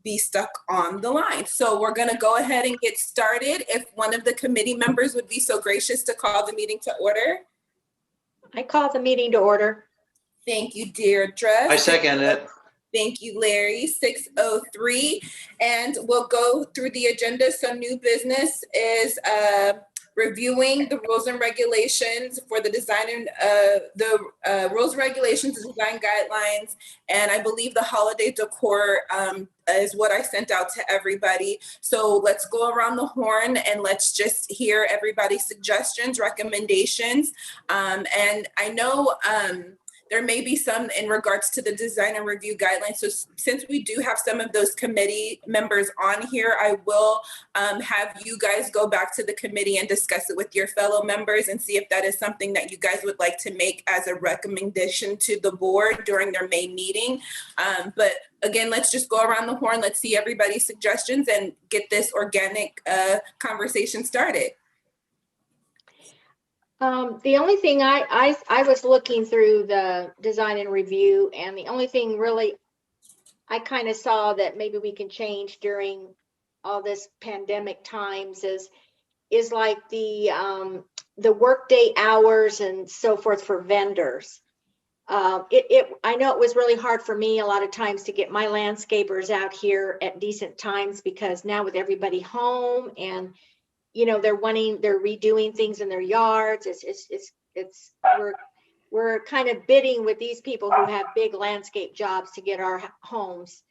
be stuck on the line. So we're going to go ahead and get started. If one of the committee members would be so gracious to call the meeting to order. I call the meeting to order. Thank you, Deirdre. I second it. Thank you, Larry. 6:03, and we'll go through the agenda. So new business is reviewing the rules and regulations for the design and rules and regulations, the design guidelines, and I believe the holiday decor is what I sent out to everybody. So let's go around the horn and let's just hear everybody's suggestions, recommendations, and I know there may be some in regards to the design and review guidelines. So since we do have some of those committee members on here, I will have you guys go back to the committee and discuss it with your fellow members and see if that is something that you guys would like to make as a recommendation to the board during their May meeting. But again, let's just go around the horn. Let's see everybody's suggestions and get this organic conversation started. The only thing I was looking through the design and review, and the only thing really I kind of saw that maybe we can change during all this pandemic times is like the workday hours and so forth for vendors. I know it was really hard for me a lot of times to get my landscapers out here at decent times, because now with everybody home and they're redoing things in their yards. We're kind of bidding with these people who have big landscape jobs to get our homes,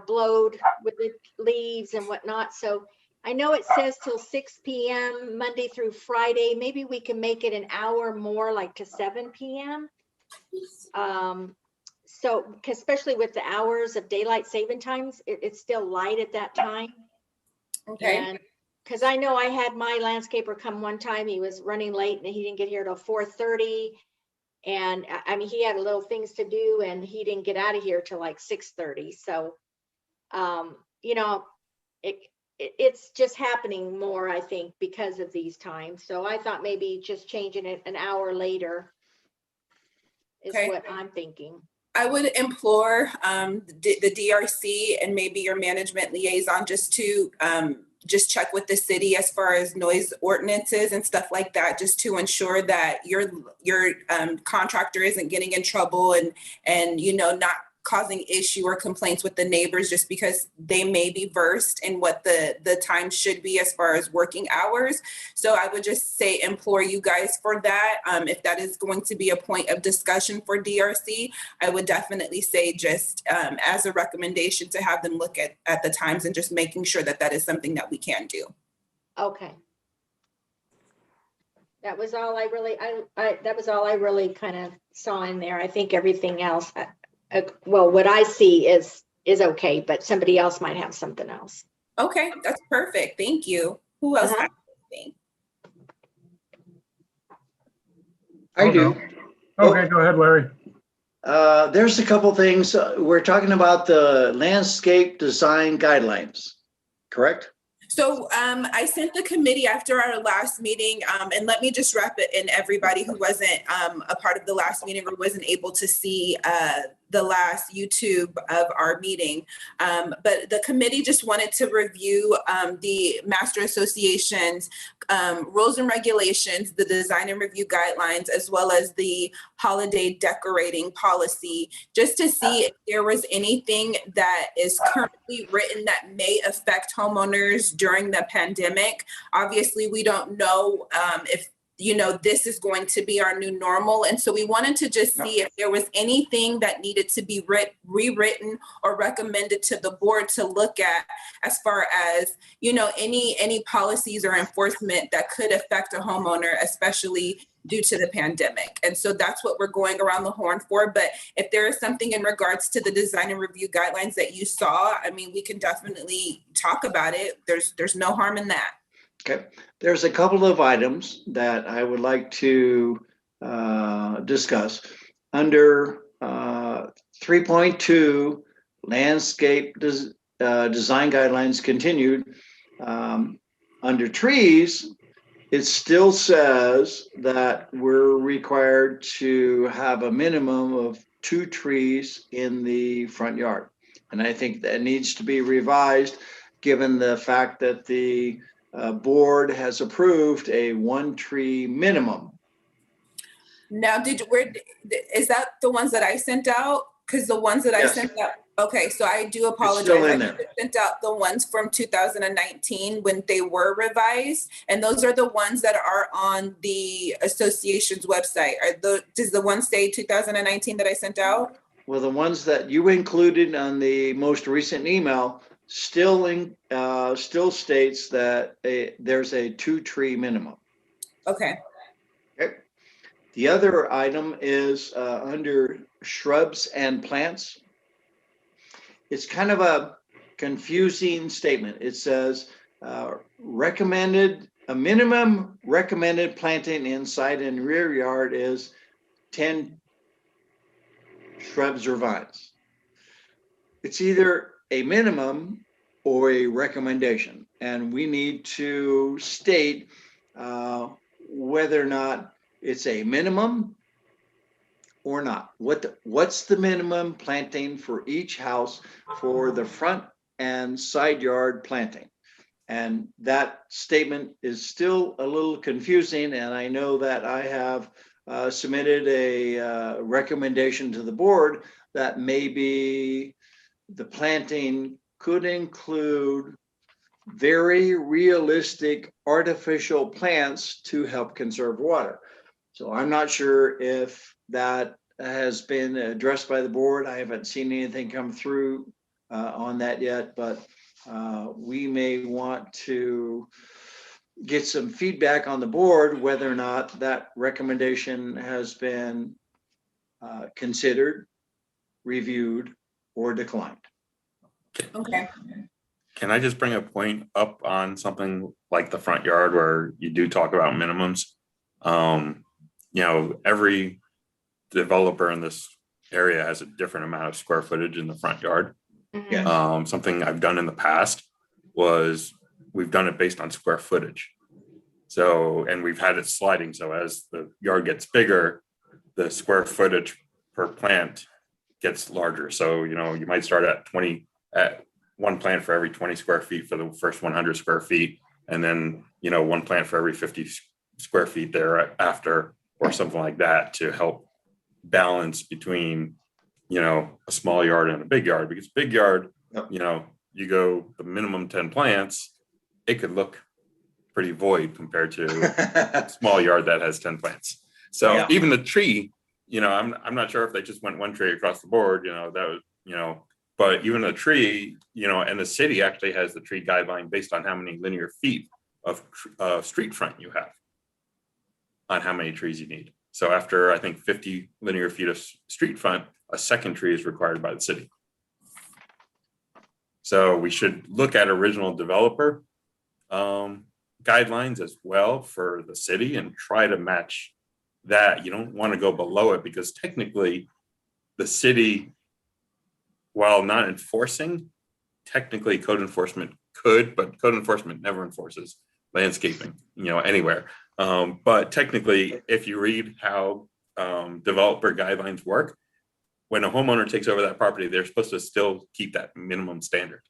blowed with the leaves and whatnot. So I know it says till 6 p.m. Monday through Friday. Maybe we can make it an hour more, like to 7 p.m. So especially with the hours of daylight saving times, it's still light at that time. Okay. And because I know I had my landscaper come one time, he was running late and he didn't get here till 4:30. And I mean, he had little things to do and he didn't get out of here till like 6:30. So, it's just happening more, I think, because of these times. So I thought maybe just changing it an hour later is what I'm thinking. I would implore the DRC and maybe your management liaison just to just check with the city as far as noise ordinances and stuff like that, just to ensure that your contractor isn't getting in trouble and not causing issue or complaints with the neighbors just because they may be versed in what the time should be as far as working hours. So I would just say implore you guys for that. If that is going to be a point of discussion for DRC, I would definitely say just as a recommendation to have them look at the times and just making sure that is something that we can do. Okay. That was all I really kind of saw in there. I think everything else, well, what I see is okay, but somebody else might have something else. Okay, that's perfect. Thank you. Who else has anything? I do. Okay, go ahead, Larry. There's a couple things. We're talking about the landscape design guidelines, correct? So I sent the committee after our last meeting, and let me just wrap it in, everybody who wasn't a part of the last meeting or wasn't able to see the last YouTube of our meeting. But the committee just wanted to review the Master Association's rules and regulations, the design and review guidelines, as well as the holiday decorating policy, just to see if there was anything that is currently written that may affect homeowners during the pandemic. Obviously, we don't know if this is going to be our new normal. And so we wanted to just see if there was anything that needed to be rewritten or recommended to the board to look at as far as, any policies or enforcement that could affect a homeowner, especially due to the pandemic. And so that's what we're going around the horn for. But if there is something in regards to the design and review guidelines that you saw, we can definitely talk about it. There's no harm in that. Okay, there's a couple of items that I would like to discuss. Under 3.2, landscape design guidelines continued. Under trees, it still says that we're required to have a minimum of 2 trees in the front yard. And I think that needs to be revised, given the fact that the board has approved a 1 tree minimum. Now, is that the ones that I sent out? Because the ones that I Yes. sent out, okay, so I do apologize. still in I there. should have sent out the ones from 2019 when they were revised. And those are the ones that are on the association's website. Does the one say 2019 that I sent out? Well, the ones that you included on the most recent email still states that there's a 2 tree minimum. Okay, Okay. The other item is under shrubs and plants. It's kind of a confusing statement. It says a minimum recommended planting inside and rear yard is 10 shrubs or vines. It's either a minimum or a recommendation, and we need to state whether or not it's a minimum or not. What's the minimum planting for each house for the front and side yard planting? And that statement is still a little confusing, and I know that I have submitted a recommendation to the board that maybe the planting could include very realistic artificial plants to help conserve water. So I'm not sure if that has been addressed by the board. I haven't seen anything come through on that yet, but we may want to get some feedback on the board whether or not that recommendation has been considered, reviewed, or declined. okay. Can I just bring a point up on something like the front yard where you do talk about minimums? Every developer in this area has a different amount of square footage in the front yard. Yeah. Something I've done in the past was we've done it based on square footage. So, and we've had it sliding. So as the yard gets bigger, the square footage per plant gets larger. So, you might start at 20 at one plant for every 20 square feet for the first 100 square feet. And then, one plant for every 50 square feet thereafter, or something like that, to help balance between, a small yard and a big yard. Because big yard, Yep. You go the minimum 10 plants, it could look pretty void compared to a small yard that has 10 plants. So Yeah. even the tree, I'm not sure if they just went one tree across the board, that was, but even a tree, and the city actually has the tree guideline based on how many linear feet of street front you have on how many trees you need. So after, I think, 50 linear feet of street front, a second tree is required by the city. So we should look at original developer guidelines as well for the city and try to match that. You don't want to go below it, because technically the city, while not enforcing, technically code enforcement could, but code enforcement never enforces landscaping, anywhere. But technically, if you read how developer guidelines work, when a homeowner takes over that property, they're supposed to still keep that minimum standard.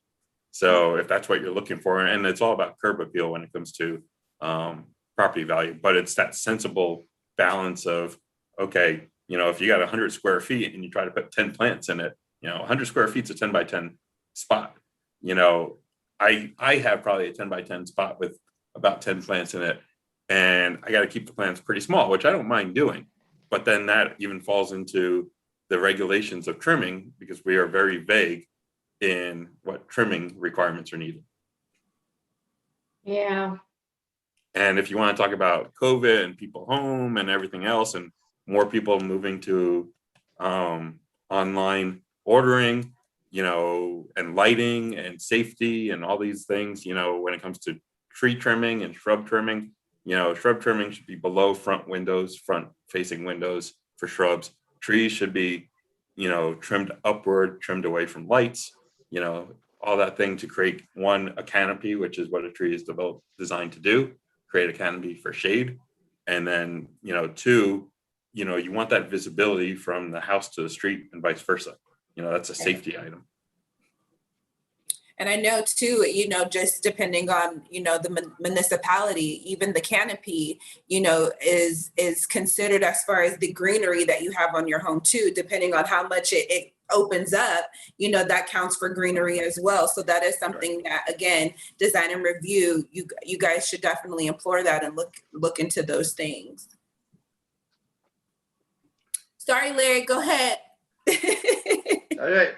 So if that's what you're looking for, and it's all about curb appeal when it comes to property value, but it's that sensible balance of, okay, if you got 100 square feet and you try to put 10 plants in it, 100 square feet is a 10 by 10 spot. I have probably a 10 by 10 spot with about 10 plants in it, and I got to keep the plants pretty small, which I don't mind doing. But then that even falls into the regulations of trimming, because we are very vague in what trimming requirements are needed. Yeah. And if you want to talk about COVID and people home and everything else, and more people moving to online ordering, and lighting and safety and all these things, when it comes to tree trimming and shrub trimming, shrub trimming should be below front windows, front facing windows for shrubs. Trees should be, trimmed upward, trimmed away from lights, all that thing to create a canopy, which is what a tree is designed to do, create a canopy for shade. And then, two, you want that visibility from the house to the street and vice versa. That's a safety item. And I know too, just depending on, the municipality, even the canopy, is considered as far as the greenery that you have on your home too, depending on how much it opens up, that counts for greenery as well. So that is something that, again, design and review, you guys should definitely explore that and look into those things. Sorry, Larry, go ahead. All right.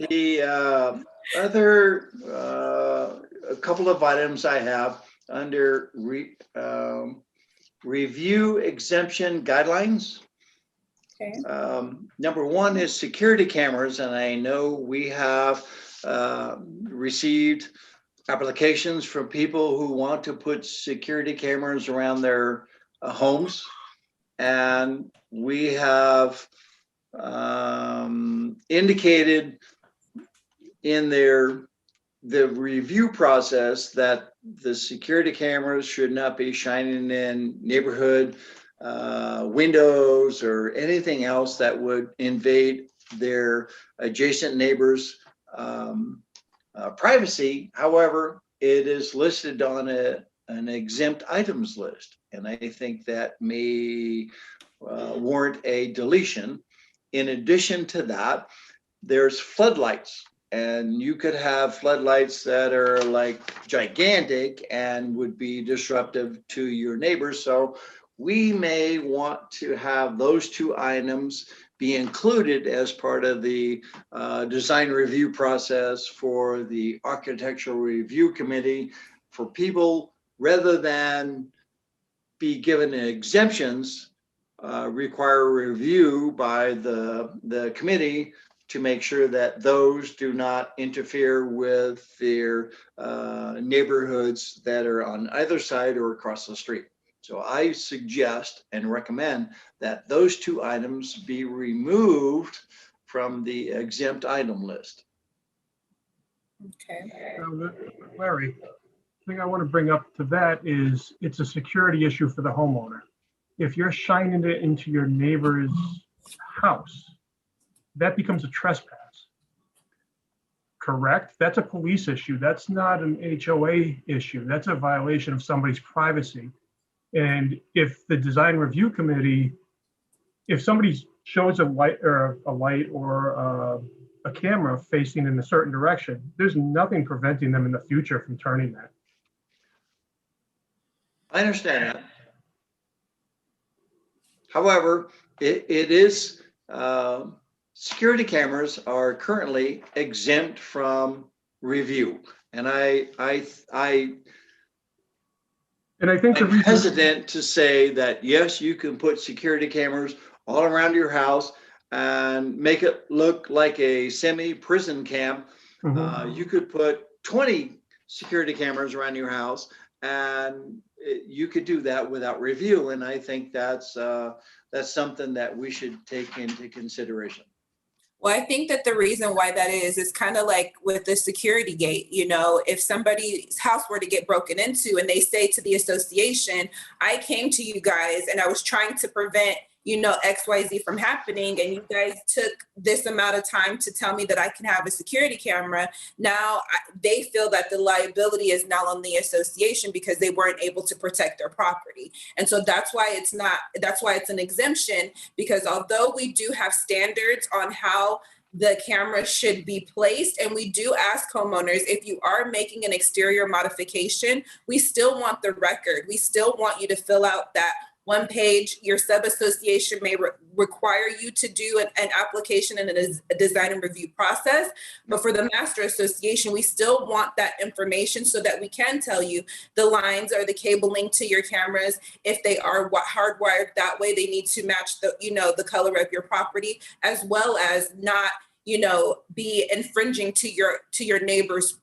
The other, a couple of items I have under review exemption guidelines. Okay. Number one is security cameras, and I know we have received applications from people who want to put security cameras around their homes. And we have indicated in the review process that the security cameras should not be shining in neighborhood windows or anything else that would invade their adjacent neighbors' privacy. However, it is listed on an exempt items list, and I think that may warrant a deletion. In addition to that, there's floodlights, and you could have floodlights that are like gigantic and would be disruptive to your neighbors. So we may want to have those two items be included as part of the design review process for the architectural review committee, for people, rather than be given exemptions, require review by the committee to make sure that those do not interfere with their neighborhoods that are on either side or across the street. So I suggest and recommend that those two items be removed from the exempt item list. Okay. Larry, the thing I want to bring up to that is it's a security issue for the homeowner. If you're shining it into your neighbor's house, that becomes a trespass. Correct? That's a police issue. That's not an HOA issue. That's a violation of somebody's privacy. And if the design review committee, if somebody shows a light or a camera facing in a certain direction, there's nothing preventing them in the future from turning that. I understand that. However, it is, security cameras are currently exempt from review. And I think I'm hesitant to say that, yes, you can put security cameras all around your house and make it look like a semi-prison camp. You could put 20 security cameras around your house, and you could do that without review. And I think that's something that we should take into consideration. Well, I think that the reason why that is kind of like with the security gate. If somebody's house were to get broken into and they say to the association, I came to you guys and I was trying to prevent, XYZ from happening, and you guys took this amount of time to tell me that I can have a security camera. Now they feel that the liability is now on the association because they weren't able to protect their property. And so that's why it's an exemption, because although we do have standards on how the camera should be placed, and we do ask homeowners, if you are making an exterior modification, we still want the record. We still want you to fill out that one page. Your sub-association may require you to do an application and a design and review process. But for the master association, we still want that information so that we can tell you the lines or the cabling to your cameras. If they are hardwired that way, they need to match the color of your property, as well as not be infringing to your neighbor's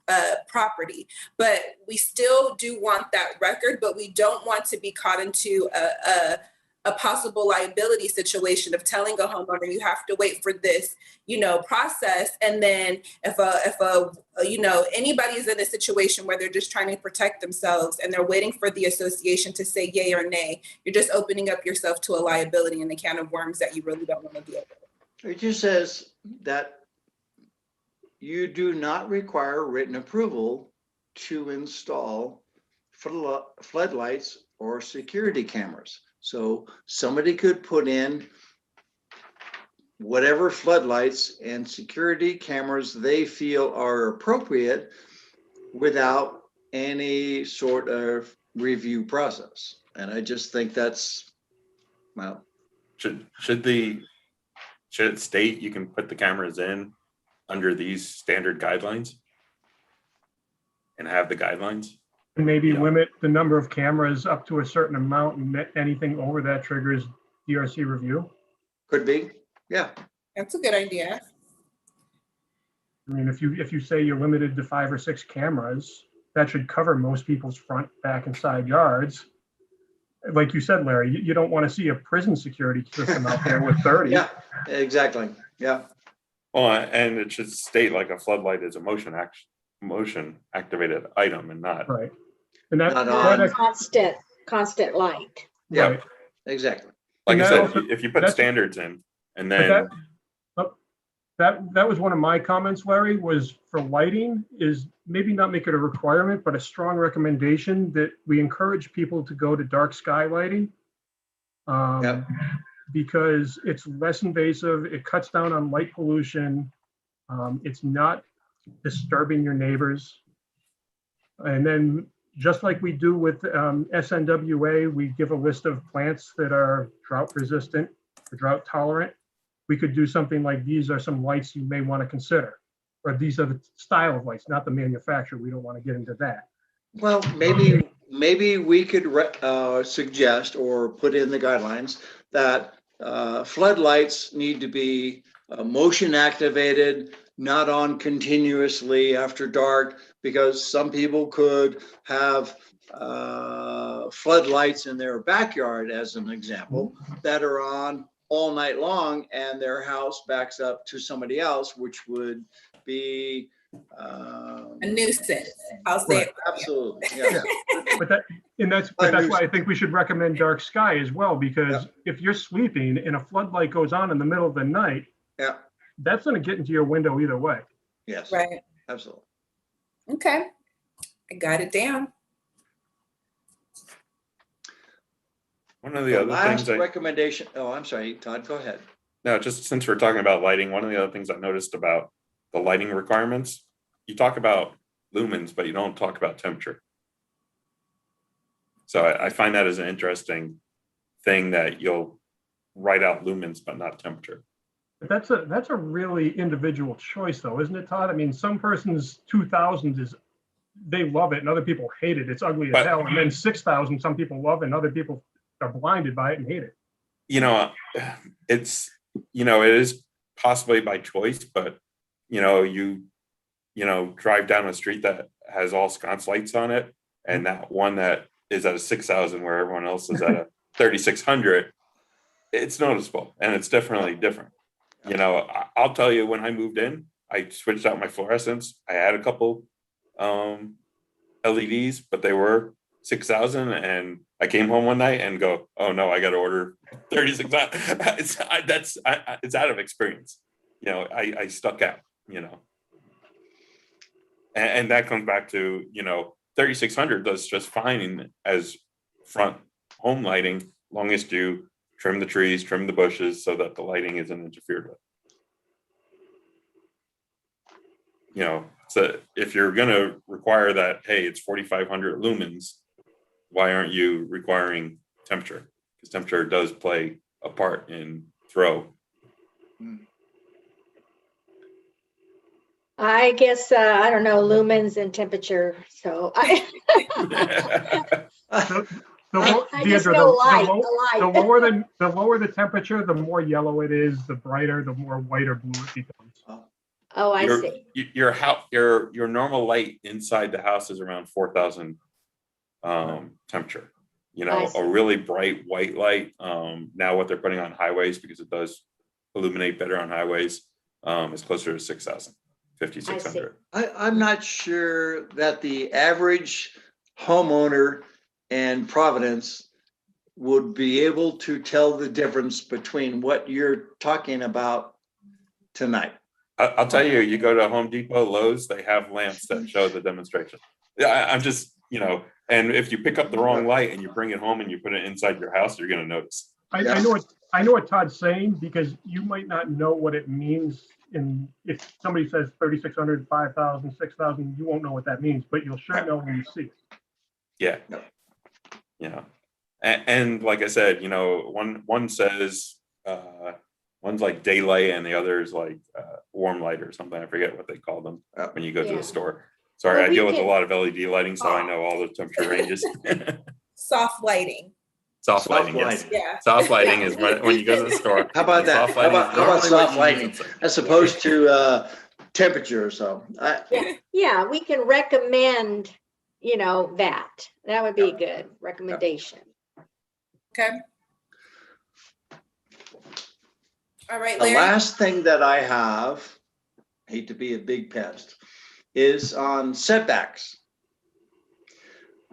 property. But we still do want that record, but we don't want to be caught into a possible liability situation of telling a homeowner, you have to wait for this, process. And then if anybody's in a situation where they're just trying to protect themselves and they're waiting for the association to say yay or nay, you're just opening up yourself to a liability and a can of worms that you really don't want to deal with. It just says that you do not require written approval to install floodlights or security cameras. So somebody could put in whatever floodlights and security cameras they feel are appropriate without any sort of review process. And I just think that's, well, Should it state you can put the cameras in under these standard guidelines? And have the guidelines? And maybe Yeah. limit the number of cameras up to a certain amount, and anything over that triggers DRC review. could be, yeah. That's a good idea. I mean, if you say you're limited to 5 or 6 cameras, that should cover most people's front, back, and side yards. Like you said, Larry, you don't want to see a prison security system out there with 30. Yeah, exactly, yeah. Well, and it should state like a floodlight is a motion activated item and not. Right. And that, Not on. that Constant light. Yeah. right. Exactly. Like I And said, that also- if you put that's- standards in and But then, that was one of my comments, Larry, was for lighting is maybe not make it a requirement, but a strong recommendation that we encourage people to go to dark sky lighting. Yep. Because it's less invasive, it cuts down on light pollution. It's not disturbing your neighbors. And then just like we do with SNWA, we give a list of plants that are drought resistant, or drought tolerant. We could do something like, these are some lights you may want to consider, or these are the style of lights, not the manufacturer. We don't want to get into that. Well, maybe we could suggest or put in the guidelines that floodlights need to be motion activated, not on continuously after dark, because some people could have floodlights in their backyard, as an example, that are on all night long, and their house backs up to somebody else, which would be A nuisance. I'll say it. absolutely, yeah. But that's why I think we should recommend dark sky as well, because if you're sleeping and a floodlight goes on in the middle of the night, Yeah, that's going to get into your window either way. yes, Right. absolutely. Okay. I got it down. one of the The other last things recommendation, oh, I'm sorry, Todd, go ahead. no, just since we're talking about lighting, one of the other things I noticed about the lighting requirements, you talk about lumens, but you don't talk about temperature. So I find that as an interesting thing that you'll write out lumens, but not temperature. But that's a really individual choice though, isn't it, Todd? I mean, some person's 2000 is, they love it and other people hate it. It's ugly as But- hell. And then 6000, some people love it and other people are blinded by it and hate it. It's, it is possibly by choice, but you drive down a street that has all sconce lights on it, and that one that is at a 6000 where everyone else is at a 3600, it's noticeable and it's definitely different. I'll tell you, when I moved in, I switched out my fluorescents. I had a couple LEDs, but they were 6000, and I came home one night and go, oh no, I got to order 3600. It's out of experience. I stuck out, and that comes back to, 3600 does just fine as front home lighting, long as you trim the trees, trim the bushes so that the lighting isn't interfered with. So if you're going to require that, hey, it's 4,500 lumens, why aren't you requiring temperature? Because temperature does play a part in throw. I guess, I don't know, lumens and temperature, so I just know light, The lower the temperature, the more yellow it is, the brighter, the more white or blue it becomes. Oh, I see. Your house, your normal light inside the house is around 4,000 temperature. I see. A really bright white light. Now what they're putting on highways, because it does illuminate better on highways, is closer to 6,000, 5,600. I'm not sure that the average homeowner in Providence would be able to tell the difference between what you're talking about tonight. I'll tell you, you go to Home Depot, Lowe's, they have lamps that show the demonstration. Yeah, I'm just, and if you pick up the wrong light and you bring it home and you put it inside your house, you're gonna notice. I know what Todd's saying, because you might not know what it means. And if somebody says 3,600, 5,000, 6,000, you won't know what that means, but you'll sure know when you see it. Yeah. Yep. Yeah. And like I said, one says, one's like daylight and the other is like warm light or something. I forget what they call them when you go to Yeah. the store. Sorry, Well, I we deal with a can- lot of LED lighting, so I know all the temperature ranges. Soft lighting. Soft Soft lighting, yes. lighting. Yeah. Soft lighting Yeah, is when you go to the store. How about The that? soft lighting is How about normally soft what you lighting use inside. as opposed to temperature or so? Yeah, we can recommend, that would be a good recommendation. Okay. All right, The Larry. last thing that I have, hate to be a big pest, is on setbacks.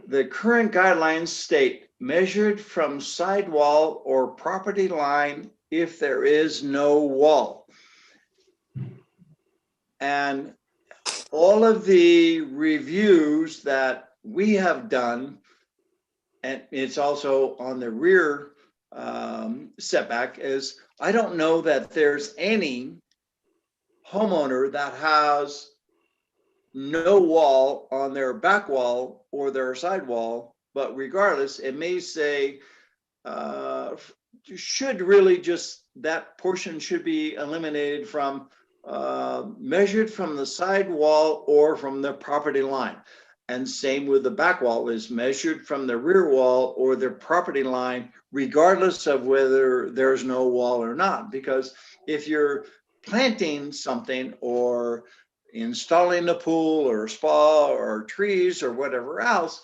The current guidelines state measured from sidewall or property line if there is no wall. And all of the reviews that we have done, and it's also on the rear setback, is I don't know that there's any homeowner that has no wall on their back wall or their side wall, but regardless, it may say should really just, that portion should be eliminated from measured from the side wall or from the property line. And same with the back wall, is measured from the rear wall or the property line, regardless of whether there's no wall or not. Because if you're planting something or installing a pool or a spa or trees or whatever else,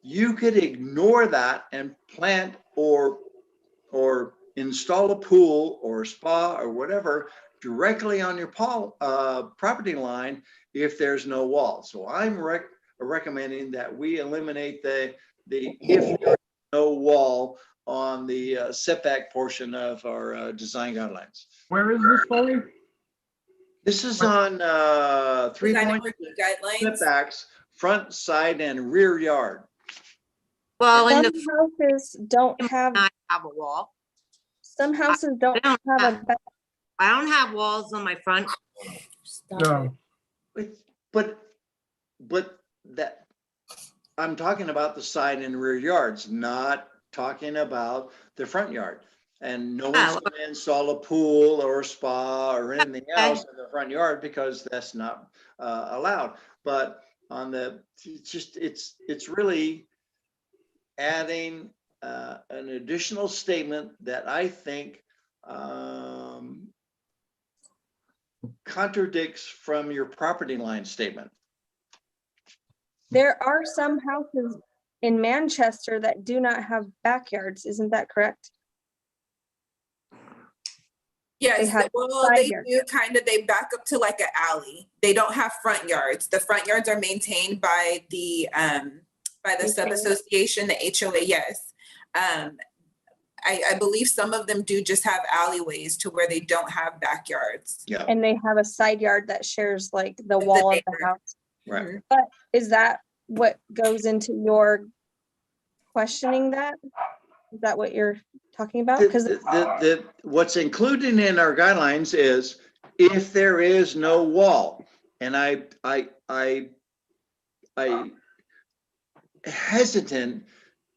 you could ignore that and plant or install a pool or a spa or whatever directly on your property line if there's no wall. So I'm recommending that we eliminate the if there's no wall on the setback portion of our design guidelines. Where is this, Foley? This is on 3 Design and point review guidelines. setbacks, front, side, and rear yard. Well, in Some the houses don't have, I have a wall. some houses don't don't have a, I don't have walls on my front. No. But that, I'm talking about the side and rear yards, not talking about the front yard. And no one's Oh. gonna install a pool or a spa or anything Okay. else in the front yard because that's not allowed. But on the, it's really adding an additional statement that I think contradicts from your property line statement. there are some houses in Manchester that do not have backyards. Isn't that correct? Yes, have well, side they yards. do kind of, they back up to like an alley. They don't have front yards. The front yards are maintained by the sub association, the HOA, yes. I believe some of them do just have alleyways to where they don't have backyards. Yeah, And they have a side yard that shares like the The wall of the neighbor. house. right. But is that what goes into your questioning that? Is that what you're talking about? Because What's included in our guidelines is if there is no wall. And I hesitant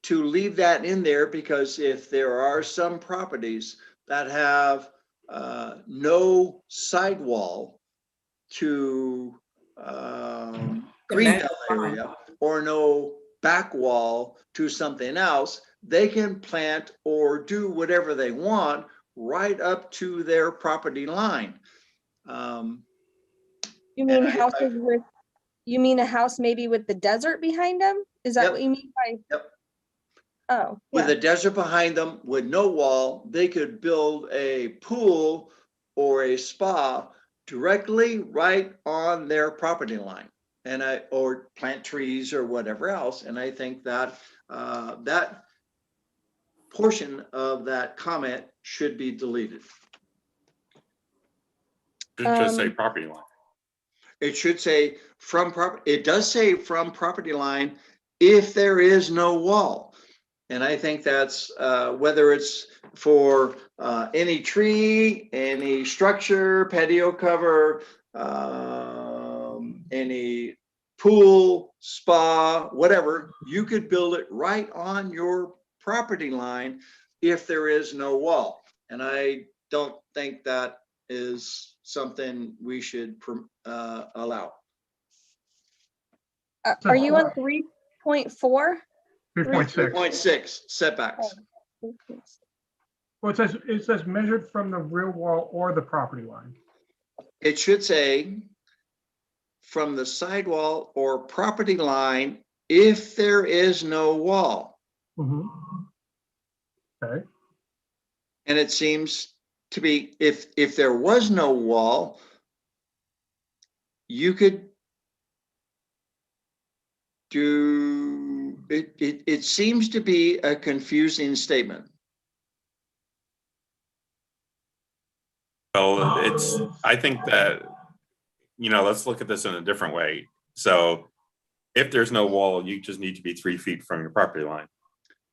to leave that in there because if there are some properties that have no sidewall to green belt area or no back wall to something else, they can plant or do whatever they want right up to their property line. you mean and I- houses with, you mean a house maybe with the desert behind them? Is that Yep. what you mean by? Yep. Oh, With yeah. a desert behind them with no wall, they could build a pool or a spa directly right on their property line. Or plant trees or whatever else. And I think that that portion of that comment should be deleted. Just say property line. It should say it does say from property line if there is no wall. And I think that's whether it's for any tree, any structure, patio cover, any pool, spa, whatever, you could build it right on your property line if there is no wall. And I don't think that is something we should allow. Are you on 3.4? 3.6. 3.6 setbacks. Well, it says measured from the rear wall or the property line. It should say from the sidewall or property line if there is no wall. Mhm. Okay, And it seems to be, if there was no wall, you could do, it seems to be a confusing statement. Well, I think that, let's look at this in a different way. So if there's no wall, you just need to be 3 feet from your property line.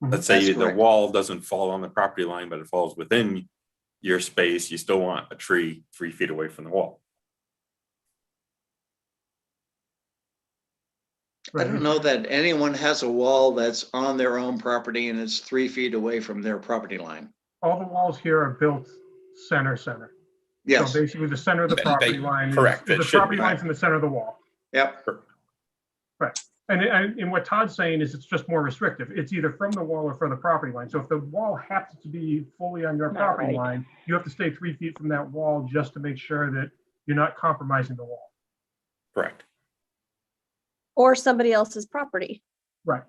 Let's say That's the correct. wall doesn't fall on the property line, but it falls within your space, you still want a tree 3 feet away from the wall. I don't know that anyone has a wall that's on their own property and it's 3 feet away from their property line. all the walls here are built center. So Yes, basically the center of the They- property line is correct, it the should property be. line's in the center of the wall. yep, And what Todd's saying is it's just more restrictive. It's either from the wall or from the property line. So if the wall happens to be fully on your Not property right. line, you have to stay 3 feet from that wall just to make sure that you're not compromising the wall. Correct. Or somebody else's property. Right.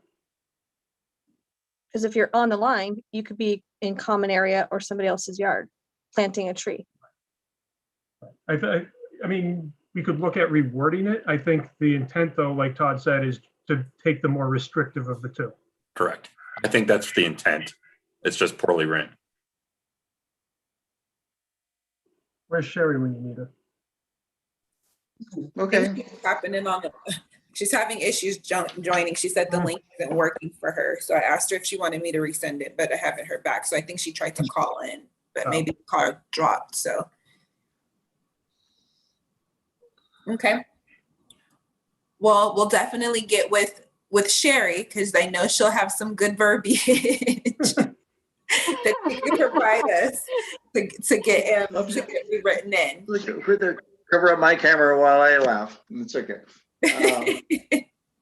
Because if you're on the line, you could be in common area or somebody else's yard, planting a tree. I mean, we could look at rewording it. I think the intent though, like Todd said, is to take the more restrictive of the two. Correct. I think that's the intent. It's just poorly written. Where's Sherry when you need her? okay. Happening on the, she's having issues joining. She said the link isn't working for her. So I asked her if she wanted me to resend it, but I haven't heard back. So I think she tried to call in, but maybe the call dropped, so. Okay. Well, we'll definitely get with Sherry because I know she'll have some good verbiage that she can provide us to get rewritten in. Cover up my camera while I laugh. It's okay. All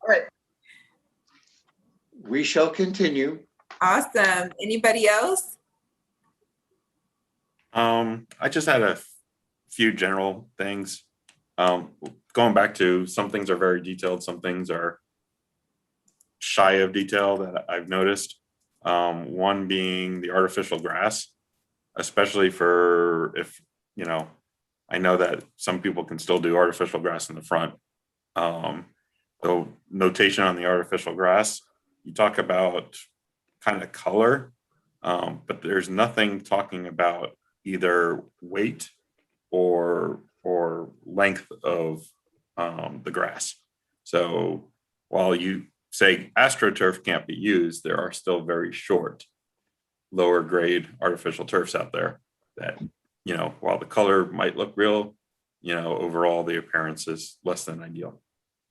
right. We shall continue. Awesome. Anybody else? I just had a few general things. Going back to some things are very detailed, some things are shy of detail that I've noticed. One being the artificial grass, especially for if, I know that some people can still do artificial grass in the front. The notation on the artificial grass, you talk about kind of color, but there's nothing talking about either weight or length of the grass. So while you say AstroTurf can't be used, there are still very short, lower grade artificial turfs out there that, while the color might look real, overall the appearance is less than ideal,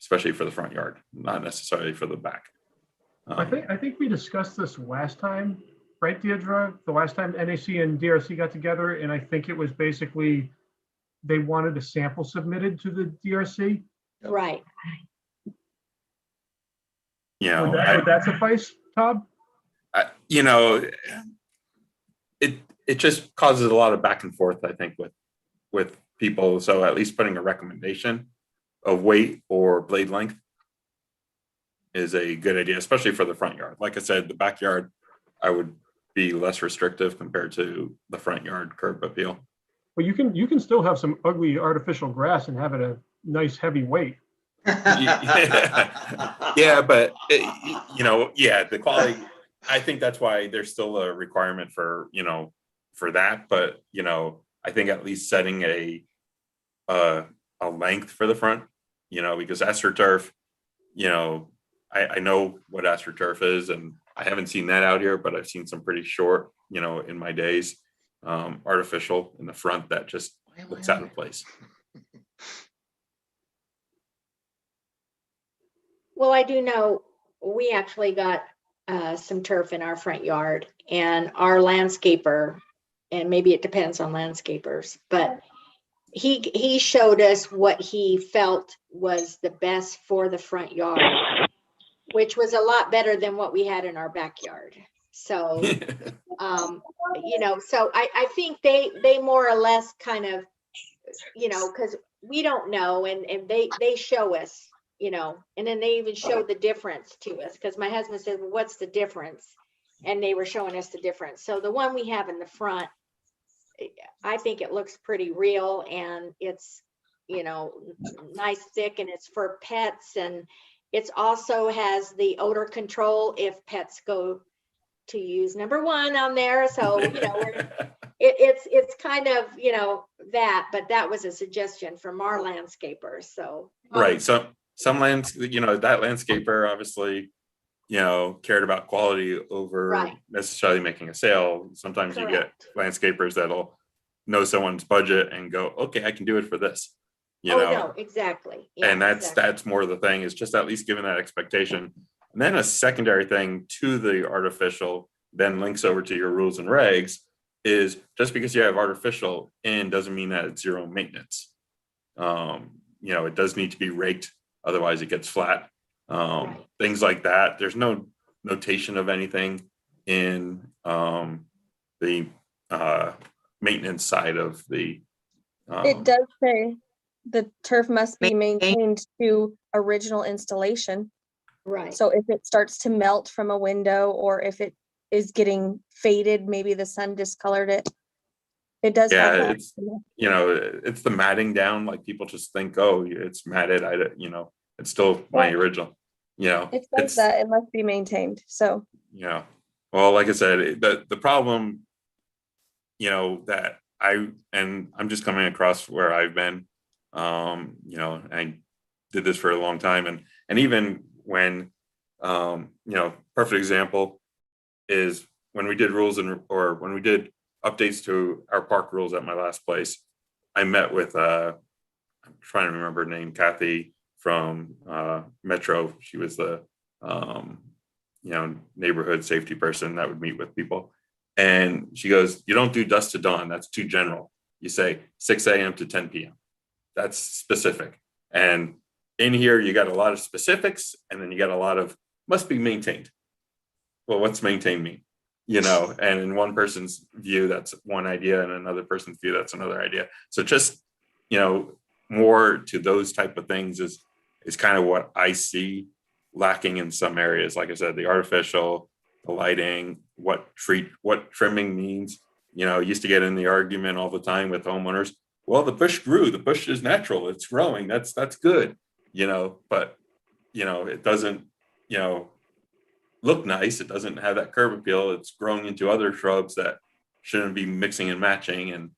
especially for the front yard, not necessarily for the back. I think we discussed this last time, right, Deirdre? The last time NAC and DRC got together, and I think it was basically they wanted a sample submitted to the DRC. Right. Would that suffice, Todd? It just causes a lot of back and forth, I think, with people. So at least putting a recommendation of weight or blade length is a good idea, especially for the front yard. Like I said, the backyard, I would be less restrictive compared to the front yard curb appeal. Well, you can still have some ugly artificial grass and have it a nice heavy weight. Yeah, but the quality, I think that's why there's still a requirement for that. But, I think at least setting a a length for the front, because AstroTurf, I know what AstroTurf is, and I haven't seen that out here, but I've seen some pretty short, in my days, artificial in the front that just looks out of place. Well, I do know we actually got some turf in our front yard, and our landscaper, and maybe it depends on landscapers, but he showed us what he felt was the best for the front yard, which was a lot better than what we had in our backyard. So, so I think they more or less kind of, because we don't know, and they show us, and then they even showed the difference to us, because my husband said, well, what's the difference? And they were showing us the difference. So the one we have in the front, I think it looks pretty real, and it's, nice thick, and it's for pets, and it's also has the odor control if pets go to use number 1 on there. So, it's kind of, that, but that was a suggestion from our landscaper. So. Right. So some lands, that landscaper obviously, cared about quality over Right. necessarily making a sale. Sometimes you get Correct. landscapers that'll know someone's budget and go, okay, I can do it for this, No, exactly. Yeah, and that's exactly. more the thing, is just at least giving that expectation. And then a secondary thing to the artificial then links over to your rules and regs is just because you have artificial in doesn't mean that it's zero maintenance. It does need to be raked, otherwise it gets flat. Right. Things like that. There's no notation of anything in the maintenance side of the. It does say the turf must be maintained to original installation. Right. So if it starts to melt from a window, or if it is getting faded, maybe the sun discolored it. It does have Yeah, that. it's it's the matting down. Like, people just think, oh, it's matted. It's still my original. It says that it must be maintained, so. Well, like I said, the problem, that I'm just coming across where I've been, I did this for a long time, and even when, perfect example is when we did when we did updates to our park rules at my last place, I met with, I'm trying to remember her name, Kathy from Metro. She was the, neighborhood safety person that would meet with people. And she goes, you don't do dusk to dawn. That's too general. You say 6 a.m. to 10 p.m. That's specific. And in here, you got a lot of specifics, and then you got a lot of must be maintained. Well, what's maintained mean? And in one person's view, that's one idea, and another person's view, that's another idea. So just, more to those type of things is kind of what I see lacking in some areas. Like I said, the artificial, the lighting, what trimming means. Used to get in the argument all the time with homeowners. Well, the bush grew. The bush is natural. It's growing. That's good. But it doesn't, look nice. It doesn't have that curb appeal. It's growing into other shrubs that shouldn't be mixing and matching. And,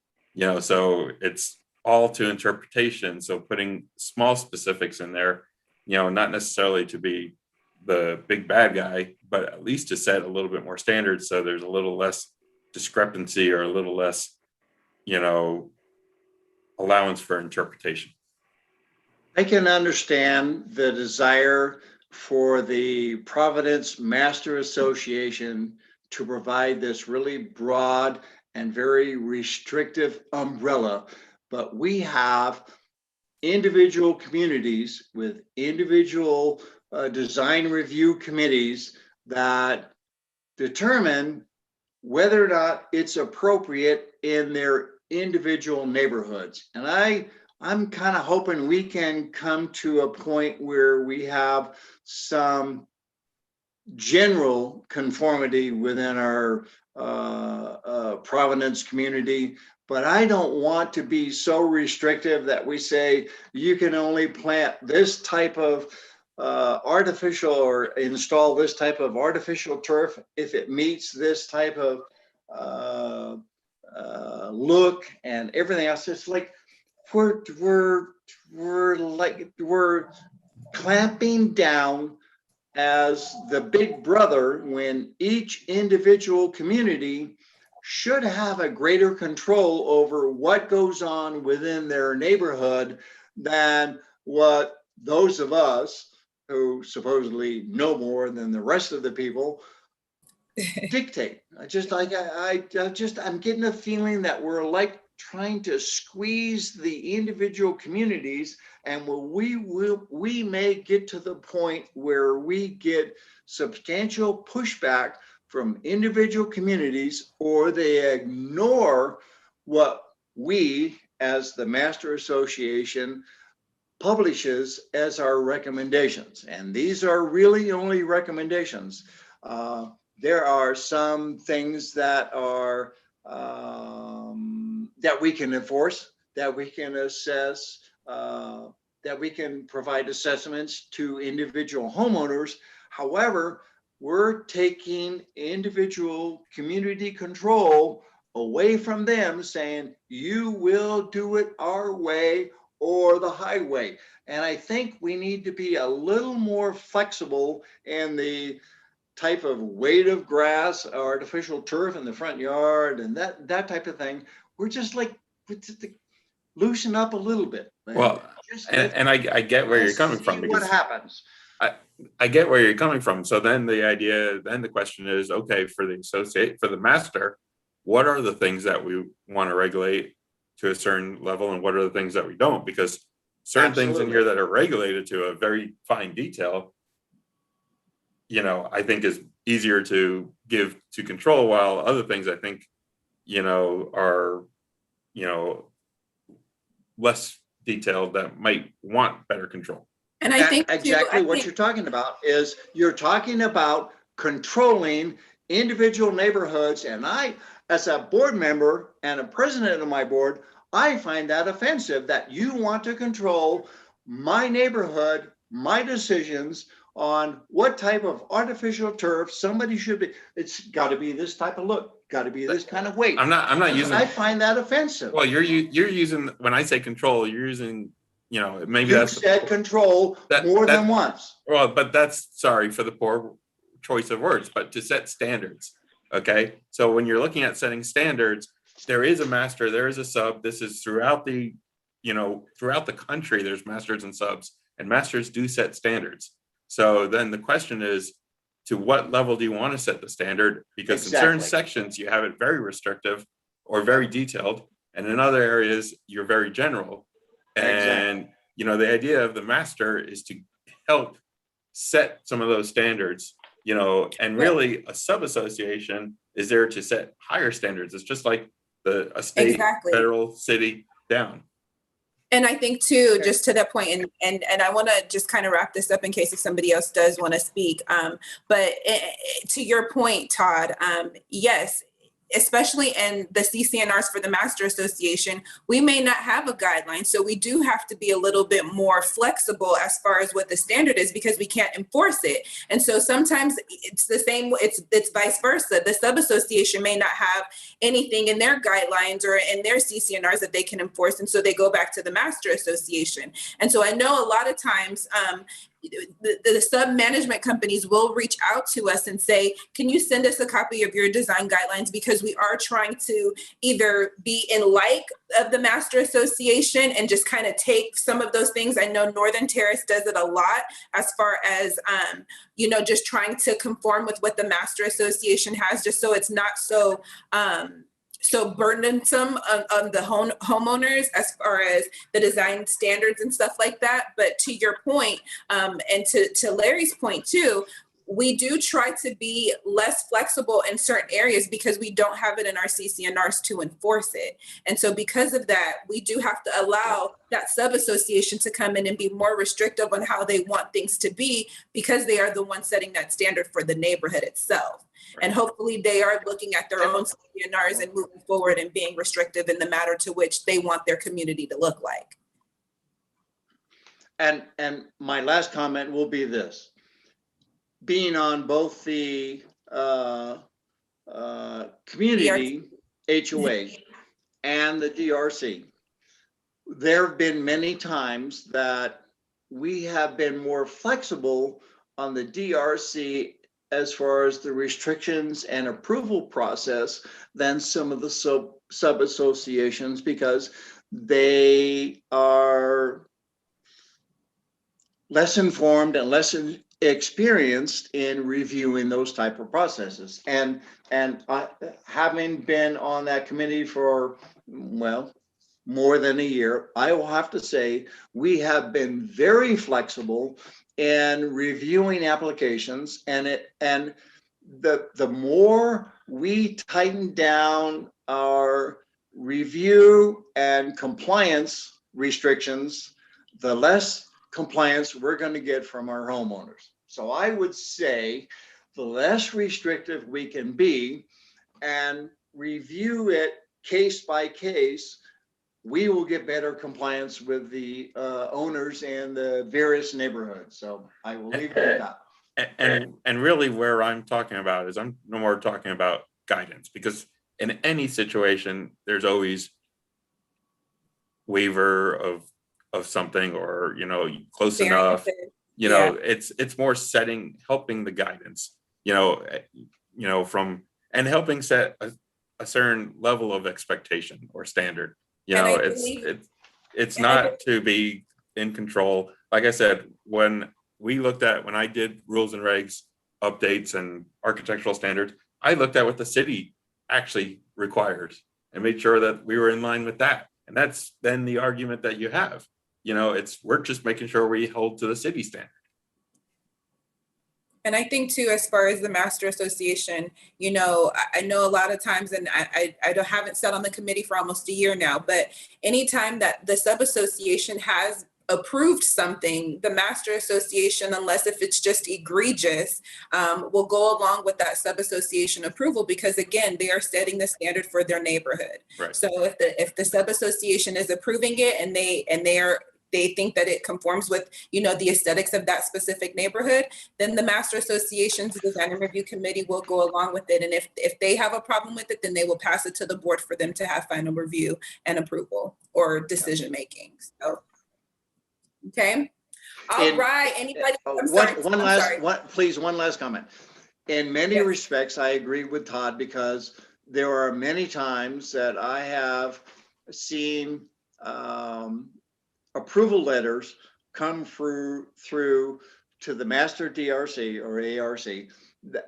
so it's all to interpretation. So putting small specifics in there, not necessarily to be the big bad guy, but at least to set a little bit more standards. So there's a little less discrepancy, or a little less, allowance for interpretation. I can understand the desire for the Providence Master Association to provide this really broad and very restrictive umbrella, but we have individual communities with individual design review committees that determine whether or not it's appropriate in their individual neighborhoods. And I'm kind of hoping we can come to a point where we have some general conformity within our Providence community, but I don't want to be so restrictive that we say you can only plant this type of artificial, or install this type of artificial turf if it meets this type of look and everything else. It's like, we're clamping down as the big brother when each individual community should have a greater control over what goes on within their neighborhood than what those of us who supposedly know more than the rest of the people dictate. I'm getting a feeling that we're like trying to squeeze the individual communities, and we may get to the point where we get substantial pushback from individual communities, or they ignore what we as the Master Association publishes as our recommendations. And these are really only recommendations. There are some things that are that we can enforce, that we can assess, that we can provide assessments to individual homeowners. However, we're taking individual community control away from them, saying, you will do it our way or the highway. And I think we need to be a little more flexible in the type of weight of grass, artificial turf in the front yard, and that type of thing. We're just like, loosen up a little bit. Well, and I get where you're coming from, because what happens. I get where you're coming from. So then the question is, okay, for the master, what are the things that we want to regulate to a certain level, and what are the things that we don't? Because certain things in here that are regulated to a very fine detail, I think is easier to give to control, while other things I think, are, less detailed that might want better control. And I think exactly what you're talking about is you're talking about controlling individual neighborhoods. And I, as a board member and a president of my board, I find that offensive that you want to control my neighborhood, my decisions on what type of artificial turf somebody should be. It's got to be this type of look, got to be this kind of weight. I'm not using. I find that offensive. Well, you're using, when I say control, you're using, maybe You that's said control more than once. Well, but that's, sorry for the poor choice of words, but to set standards. Okay, so when you're looking at setting standards, there is a master, there is a sub. This is throughout the country. There's masters and subs, and masters do set standards. So then the question is, to what level do you want to set the standard? Because in certain sections, you have it very restrictive or very detailed, and in other areas, you're very general. And, the idea of the master is to help set some of those standards, and really a sub-association is there to set higher standards. It's just like a state, federal, city down. And I think too, just to that point, and I want to just kind of wrap this up in case if somebody else does want to speak. But to your point, Todd, yes, especially in the CCNRs for the Master Association, we may not have a guideline. So we do have to be a little bit more flexible as far as what the standard is, because we can't enforce it. And so sometimes it's the same, it's vice versa. The sub-association may not have anything in their guidelines or in their CCNRs that they can enforce. And so they go back to the Master Association. And so I know a lot of times, the sub-management companies will reach out to us and say, can you send us a copy of your design guidelines? Because we are trying to either be in like of the Master Association and just kind of take some of those things. I know Northern Terrace does it a lot as far as, just trying to conform with what the Master Association has, just so it's not so burdensome on the homeowners as far as the design standards and stuff like that. But to your point, and to Larry's point too, we do try to be less flexible in certain areas because we don't have it in our CCNRs to enforce it. And so because of that, we do have to allow that sub-association to come in and be more restrictive on how they want things to be, because they are the ones setting that standard for the neighborhood itself. And hopefully they are looking at their own CCNRs and moving forward and being restrictive in the matter to which they want their community to look like. And my last comment will be this. Being on both the community HOA and the DRC, there have been many times that we have been more flexible on the DRC as far as the restrictions and approval process than some of the sub-associations, because they are less informed and less experienced in reviewing those type of processes. And having been on that committee for, well, more than a year, I will have to say we have been very flexible in reviewing applications, and the more we tighten down our review and compliance restrictions, the less compliance we're going to get from our homeowners. So I would say the less restrictive we can be and review it case by case, we will get better compliance with the owners and the various neighborhoods. So I will leave it at that. And really where I'm talking about is I'm no more talking about guidance, because in any situation, there's always waiver of something, or, you know, close enough, you know, it's more helping the guidance, you know, from, and helping set a certain level of expectation or standard. You know, it's not to be in control. Like I said, when I did rules and regs updates and architectural standards, I looked at what the city actually requires and made sure that we were in line with that. And that's then the argument that you have. You know, we're just making sure we hold to the city standard. And I think too, as far as the Master Association, you know, I know a lot of times, and I haven't sat on the committee for almost a year now, but anytime that the sub-association has approved something, the Master Association, unless if it's just egregious, will go along with that sub-association approval, because again, they are setting the standard for their neighborhood. Right. So if the sub-association is approving it and they think that it conforms with, you know, the aesthetics of that specific neighborhood, then the Master Association's Design and Review Committee will go along with it. And if they have a problem with it, then they will pass it to the board for them to have final review and approval or decision making. So, okay. All right. Anybody? Please, one last comment. In many respects, I agree with Todd, because there are many times that I have seen approval letters come through to the master DRC or ARC,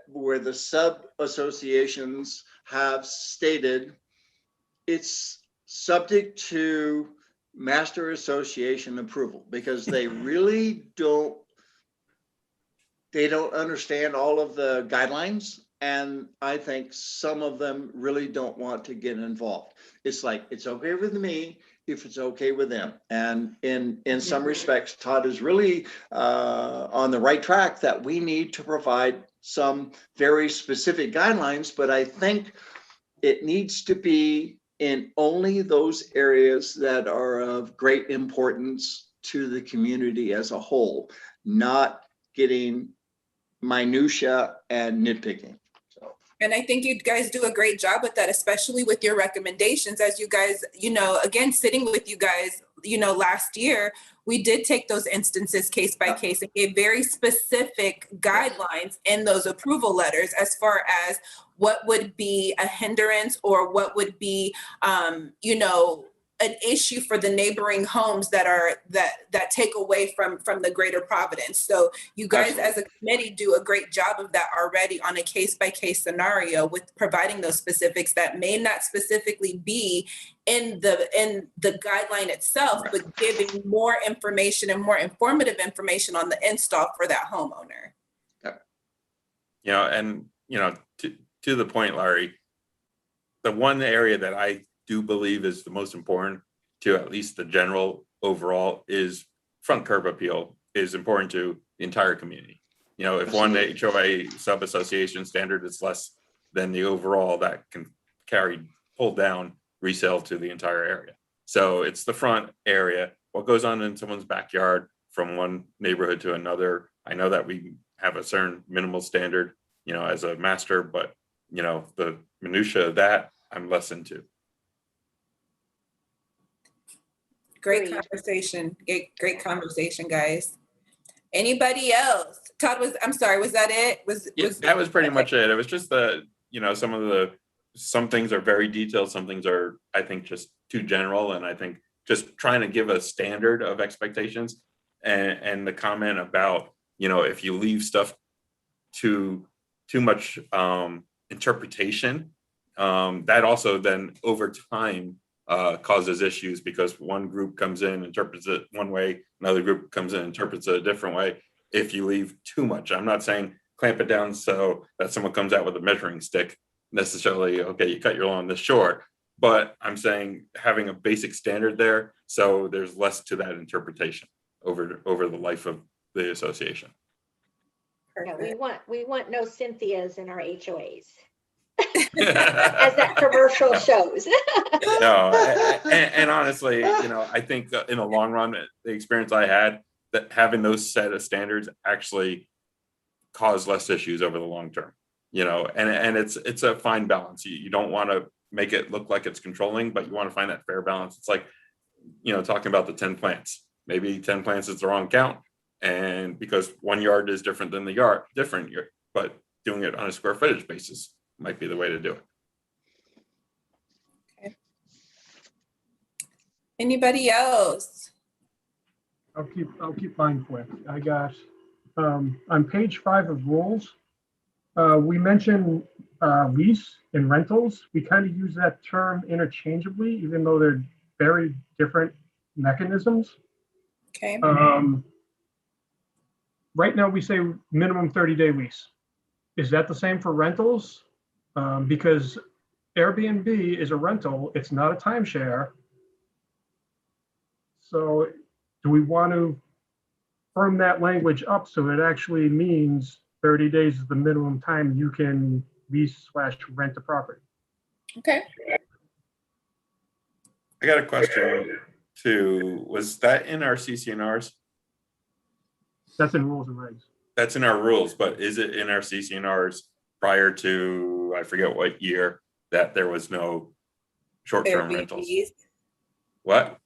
where the sub associations have stated it's subject to master association approval, because they really don't understand all of the guidelines. And I think some of them really don't want to get involved. It's like, it's okay with me if it's okay with them. And in some respects, Todd is really on the right track, that we need to provide some very specific guidelines, but I think it needs to be in only those areas that are of great importance to the community as a whole, not getting minutia and nitpicking. And I think you guys do a great job with that, especially with your recommendations. As you guys, you know, again, sitting with you guys, you know, last year, we did take those instances case by case and gave very specific guidelines in those approval letters as far as what would be a hindrance or what would be, you know, an issue for the neighboring homes that take away from the greater Providence. So you guys as a committee do a great job of that already on a case by case scenario, with providing those specifics that may not specifically be in the guideline itself, but giving more information and more informative information on the install for that homeowner. You know, and you know, to the point, Larry, the one area that I do believe is the most important to at least the general overall is front curb appeal is important to the entire community. You know, if one HOA sub-association standard is less than the overall, that can pull down resale to the entire area. So it's the front area, what goes on in someone's backyard from one neighborhood to another. I know that we have a certain minimal standard, you know, as a master, but you know, the minutia of that I'm less into. Great Agreed. conversation. Great conversation, guys. Anybody else? Todd I'm sorry, was that it? Yeah, that was pretty much it. It was just some things are very detailed, some things are, I think, just too general. And I think just trying to give a standard of expectations and the comment about, if you leave stuff too much interpretation, that also then over time causes issues because one group comes in, interprets it one way, another group comes in, interprets it a different way. If you leave too much, I'm not saying clamp it down so that someone comes out with a measuring stick necessarily, okay, you cut your lawn this short, but I'm saying having a basic standard there so there's less to that interpretation over the life of the association. Yeah, Perfect. we want no Cynthias in our HOAs, as that commercial shows. No, and honestly, I think in the long run, the experience I had, that having those set of standards actually cause less issues over the long term. And it's a fine balance. You don't want to make it look like it's controlling, but you want to find that fair balance. It's like, talking about the 10 plants. Maybe 10 plants is the wrong count, and because 1 yard is different than the yard, but doing it on a square footage basis might be the way to do it. Anybody else? I'll keep mine quick. I got, on page 5 of rules, we mentioned lease and rentals. We kind of use that term interchangeably, even though they're very different mechanisms. Okay. Right now, we say minimum 30-day lease. Is that the same for rentals? Because Airbnb is a rental, it's not a timeshare. So do we want to firm that language up so it actually means 30 days is the minimum time you can lease/rent a property? Okay. I got a question too. Was that in our CCNRs? That's in rules and regs. That's in our rules, but is it in our CCNRs prior to, I forget what year, that there was no short-term rentals? Airbnbs. What?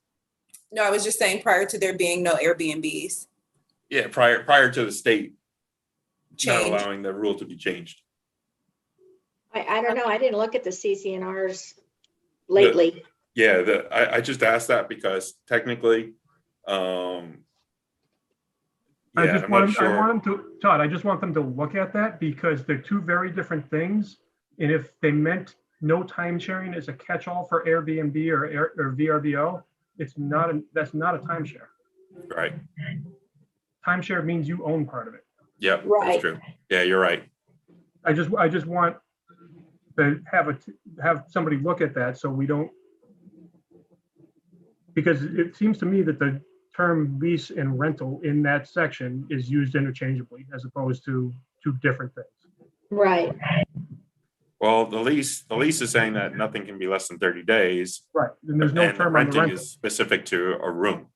No, I was just saying prior to there being no Airbnbs. Yeah, prior to the state not Change. allowing the rule to be changed. I don't know. I didn't look at the CCNRs lately. Yeah, I just asked that because technically, I yeah, just I'm not want sure. them to, Todd, I just want them to look at that because they're two very different things. And if they meant no time sharing as a catch-all for Airbnb or VRBO, that's not a timeshare. Right. Timeshare means you own part of it. Yep, Right. that's true. Yeah, you're right. I just want to have somebody look at that so we don't, because it seems to me that the term lease and rental in that section is used interchangeably as opposed to two different things. Right. Well, the lease is saying that nothing can be less than 30 days. Right. And there's no And the term on the renting rental. is specific to a room.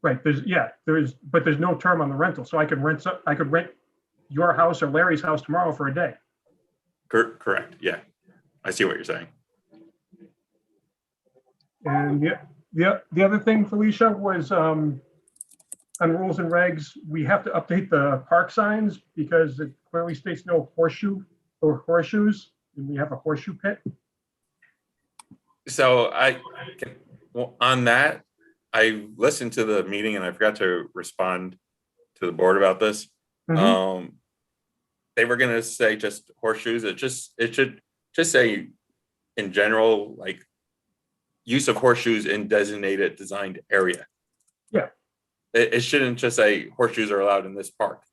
Right. But there's no term on the rental. So I could rent your house or Larry's house tomorrow for a day. Correct. Yeah. I see what you're saying. And the other thing, Felicia, was on rules and regs, we have to update the park signs because it clearly states no horseshoe or horseshoes, and we have a horseshoe pit. So on that, I listened to the meeting and I forgot to respond to the board about this. Mhm. They were going to say just horseshoes. It should just say in general, like use of horseshoes in designated designed area. Yeah. It shouldn't just say horseshoes are allowed in this park.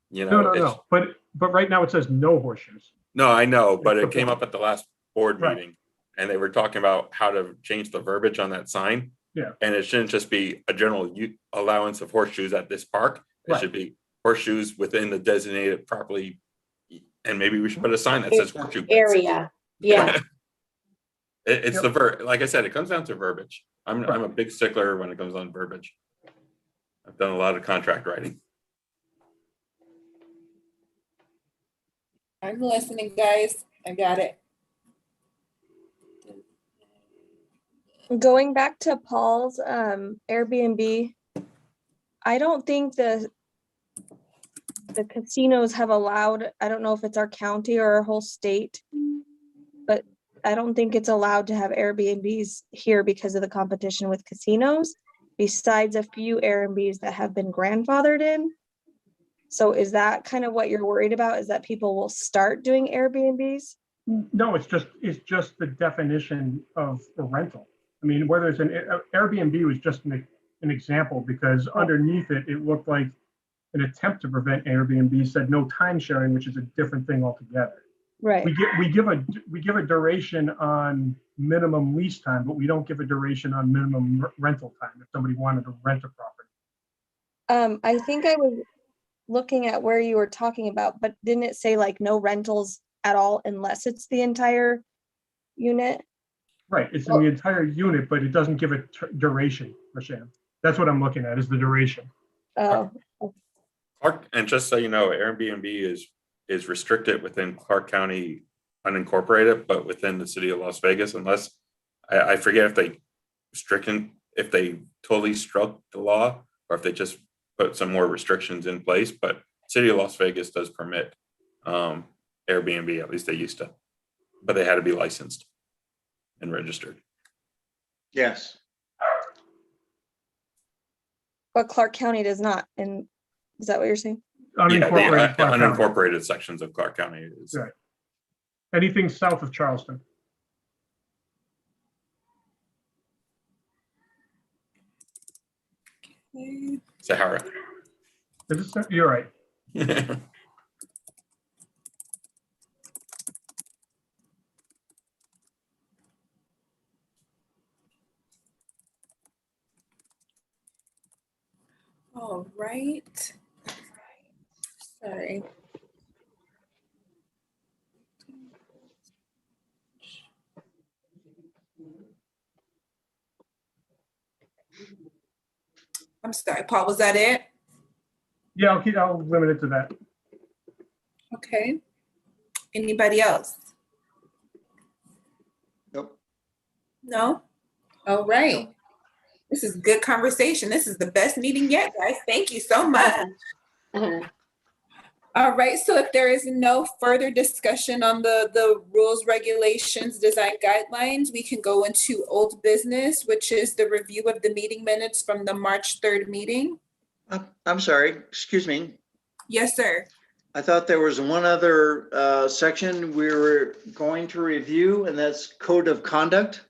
No. But right now it says no horseshoes. No, I know, but It's it the came point. up at the last board Right. meeting and they were talking about how to change the verbiage on that sign. Yeah. And it shouldn't just be a general allowance of horseshoes at this park. It Right. should be horseshoes within the designated properly. And maybe we should put a sign that says horseshoe pits. Area. Yeah. It's like I said, it comes down to verbiage. I'm a big stickler when it comes on verbiage. I've done a lot of contract writing. I'm listening, guys. I got it. Going back to Paul's Airbnb, I don't think the casinos have allowed, I don't know if it's our county or our whole state, but I don't think it's allowed to have Airbnbs here because of the competition with casinos, besides a few Airbnbs that have been grandfathered in. So is that kind of what you're worried about? Is that people will start doing Airbnbs? No, it's just the definition of a rental. I mean, whether it's Airbnb was just an example because underneath it, it looked like an attempt to prevent Airbnb said no time sharing, which is a different thing altogether. Right. We give a duration on minimum lease time, but we don't give a duration on minimum rental time if somebody wanted to rent a property. I think I was looking at where you were talking about, but didn't it say like no rentals at all unless it's the entire unit? Right, it's in the entire unit, but it doesn't give a duration, Rashan. That's what I'm looking at, is the duration. Oh, Clark, and just so you know, Airbnb is restricted within Clark County unincorporated, but within the city of Las Vegas, unless I forget if they totally struck the law or if they just put some more restrictions in place, but city of Las Vegas does permit Airbnb, at least they used to, but they had to be licensed and registered. Yes. but Clark County does not. And is that what you're saying? Yeah, the Unincorporated Clark County. unincorporated sections of Clark County is. Right. Anything south of Charleston. Sahara. You're right. All right. Sorry. I'm sorry, Paul, was that it? Yeah, I'll limit it to that. Okay. Anybody else? Nope. No? All right. This is good conversation. This is the best meeting yet, guys. Thank you so much. All right, so if there is no further discussion on the rules, regulations, design guidelines, we can go into old business, which is the review of the meeting minutes from the March 3rd meeting. I'm sorry, excuse me. Yes, sir. I thought there was one other section we were going to review, and that's code of conduct.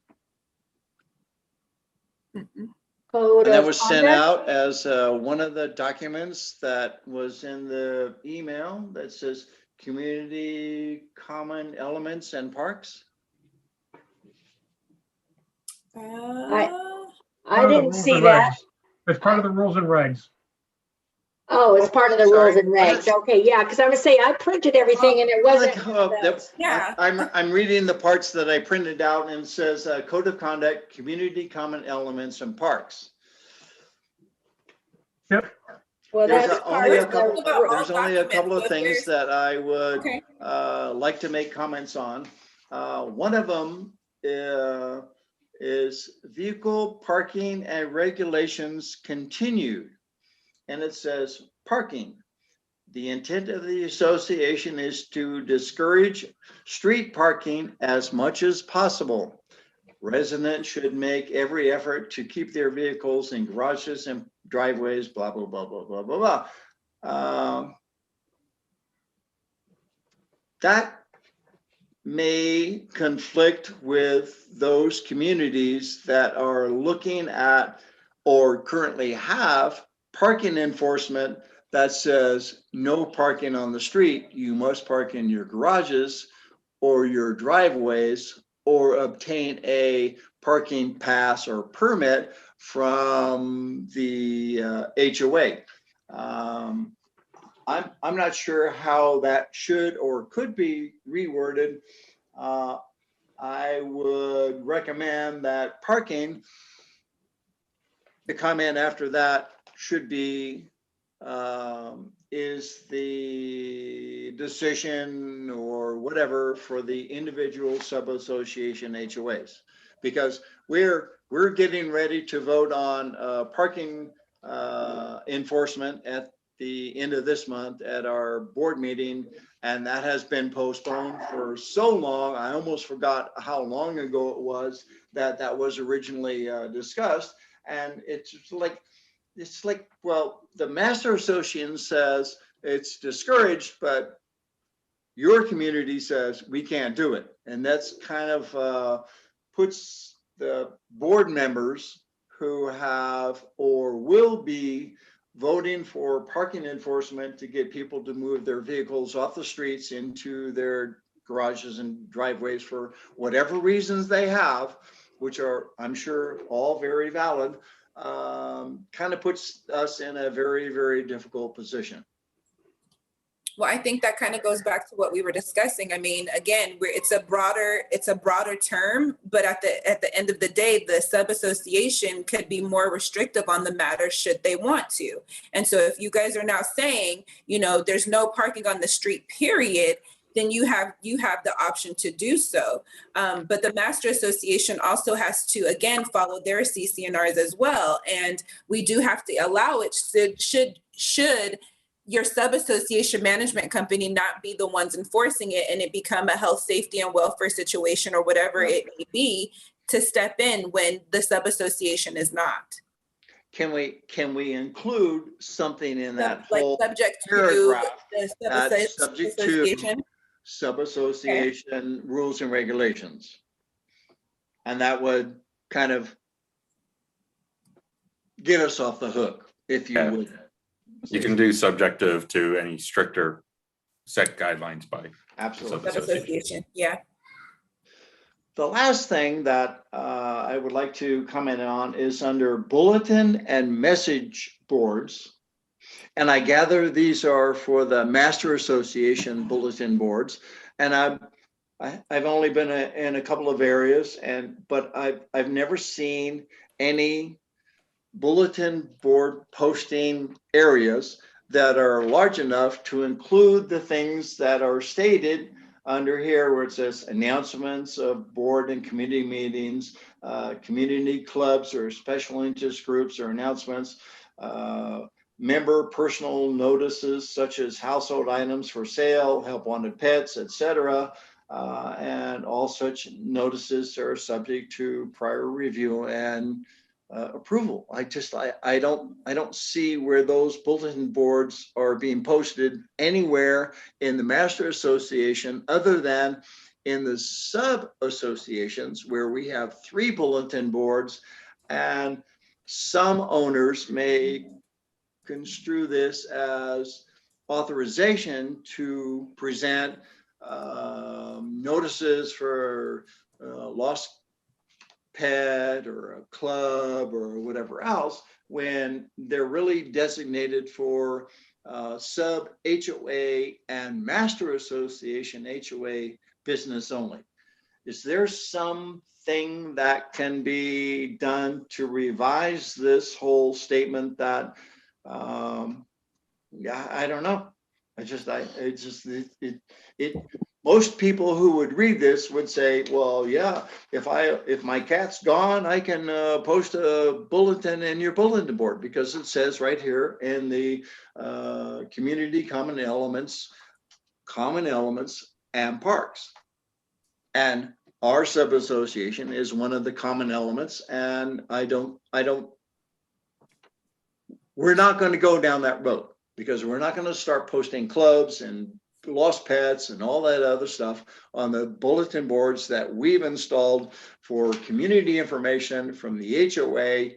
Code And that of was sent conduct? out as one of the documents that was in the email that says community common elements and parks. I Part of the didn't rules see and that. regs. It's part of the rules and regs. Oh, it's part of the rules Sorry. and regs. Okay, yeah, because I was saying I printed everything and it wasn't. Yeah. I'm reading the parts that I printed out, and it says code of conduct, community common elements and parks. Yep. Well, There's that's part only of a couple, the. there's only a couple of documents, things so that I would Okay. like to make comments on. One of them is vehicle parking and regulations continued. And it says parking. The intent of the association is to discourage street parking as much as possible. Residents should make every effort to keep their vehicles in garages and driveways, blah, blah, blah, blah, blah, blah, blah. That may conflict with those communities that are looking at or currently have parking enforcement that says no parking on the street. You must park in your garages or your driveways or obtain a parking pass or permit from the HOA. I'm not sure how that should or could be reworded. I would recommend that parking, the comment after that should be, is the decision or whatever for the individual sub-association HOAs. Because we're we're getting ready to vote on parking enforcement at the end of this month at our board meeting. And that has been postponed for so long. I almost forgot how long ago it was that was originally discussed. And it's like, well, the Master Association says it's discouraged, but your community says we can't do it. And that's kind of puts the board members who have or will be voting for parking enforcement to get people to move their vehicles off the streets into their garages and driveways for whatever reasons they have, which are, I'm sure, all very valid, kind of puts us in a very, very difficult position. Well, I think that kind of goes back to what we were discussing. I mean, again, it's a broader term, but at the end of the day, the sub-association could be more restrictive on the matter should they want to. And so if you guys are now saying, you know, there's no parking on the street, period, then you have the option to do so. But the Master Association also has to, again, follow their CC&Rs as well. And we do have to allow it should your sub-association management company not be the ones enforcing it and it become a health, safety, and welfare situation or whatever it may be, to step in when the sub-association is not. Can we include something in that Like whole subject to paragraph the that's subject to sub-association? sub-association rules and regulations? And that would kind of get us off the hook, if you Yeah. would. You can do subjective to any stricter set guidelines by. Absolutely. Sub-association, yeah. The last thing that I would like to comment on is under bulletin and message boards. And I gather these are for the Master Association bulletin boards. And I've only been in a couple of areas, but I've never seen any bulletin board posting areas that are large enough to include the things that are stated under here, where it says announcements of board and committee meetings, community clubs or special interest groups or announcements, member personal notices such as household items for sale, help wanted pets, etc. And all such notices are subject to prior review and approval. I don't see where those bulletin boards are being posted anywhere in the Master Association other than in the sub associations where we have 3 bulletin boards, and some owners may construe this as authorization to present notices for lost pet or a club or whatever else, when they're really designated for sub HOA and Master Association HOA business only. Is there something that can be done to revise this whole statement that, yeah, I don't know. Most people who would read this would say, well, yeah, if my cat's gone, I can post a bulletin in your bulletin board, because it says right here in the community common elements and parks. And our sub-association is one of the common elements, and we're not going to go down that road, because we're not going to start posting clubs and lost pets and all that other stuff on the bulletin boards that we've installed for community information from the HOA,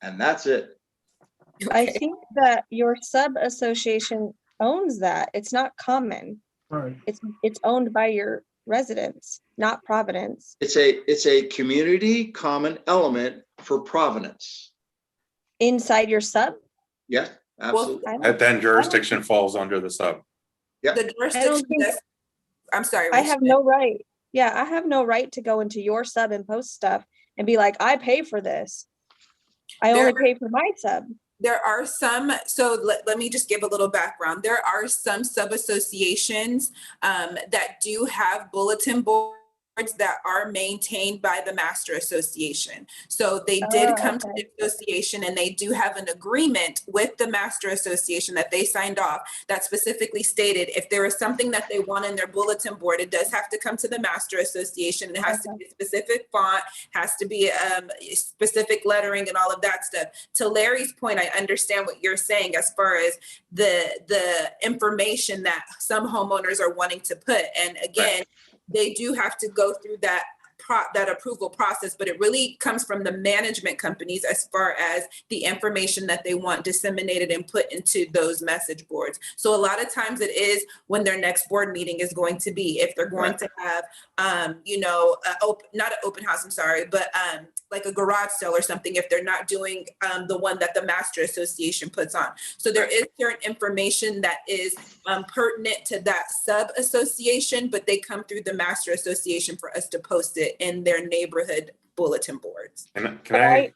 and that's it. I think that your sub-association owns that. It's not common. Right. It's owned by your residents, not Providence. It's a community common element for Providence. Inside your sub? Yes, absolutely. And then jurisdiction falls under the sub. The jurisdiction think- does, I'm sorry. I have Rachel. no right. Yeah, I have no right to go into your sub and post stuff and be like, I pay for this. I only pay for my sub. There are some, so let me just give a little background. There are some sub-associations that do have bulletin boards that are maintained by the master association. So they did Oh, come to the association and they do have an agreement with the master association that they signed off that specifically stated if there is something that they want in their bulletin board, it does have to come to the master association. It has to be a specific font, has to be specific lettering and all of that stuff. To Larry's point, I understand what you're saying as far as the information that some homeowners are wanting to put. And again, they do have to go through that approval process, but it really comes from the management companies as far as the information that they want disseminated and put into those message boards. So a lot of times it is when their next board meeting is going to be, if they're going to have, not an open house, I'm sorry, but like a garage sale or something, if they're not doing the one that the master association puts on. So there is certain information that is pertinent to that sub association, but they come through the master association for us to post it in their neighborhood bulletin boards. Can But I,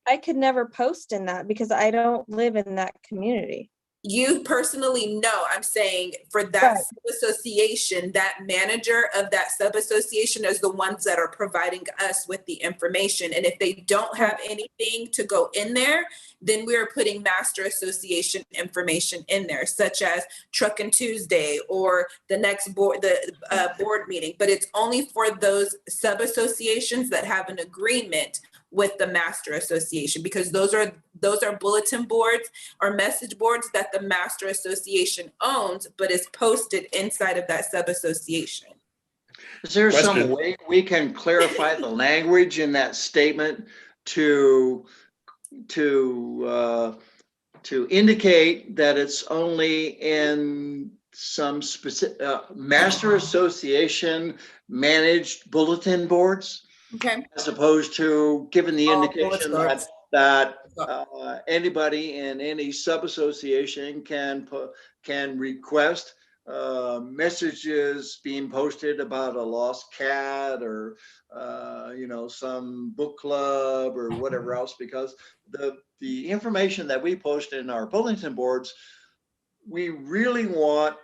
I could never post in that because I don't live in that community. You personally know, I'm saying for that Right. sub-association, that manager of that sub-association is the ones that are providing us with the information. And if they don't have anything to go in there, then we're putting master association information in there, such as Truckin' Tuesday or the next board, board meeting. But it's only for those sub-associations that have an agreement with the master association, because those are bulletin boards or message boards that the master association owns, but is posted inside of that sub-association. Is there some Question. way we can clarify the language in that statement to indicate that it's only in some specific master association managed bulletin boards, Okay. as opposed to giving the indication boards. that anybody in any sub-association can request messages being posted about a lost cat or some book club or whatever else, because the information that we post in our bulletin boards, we really want,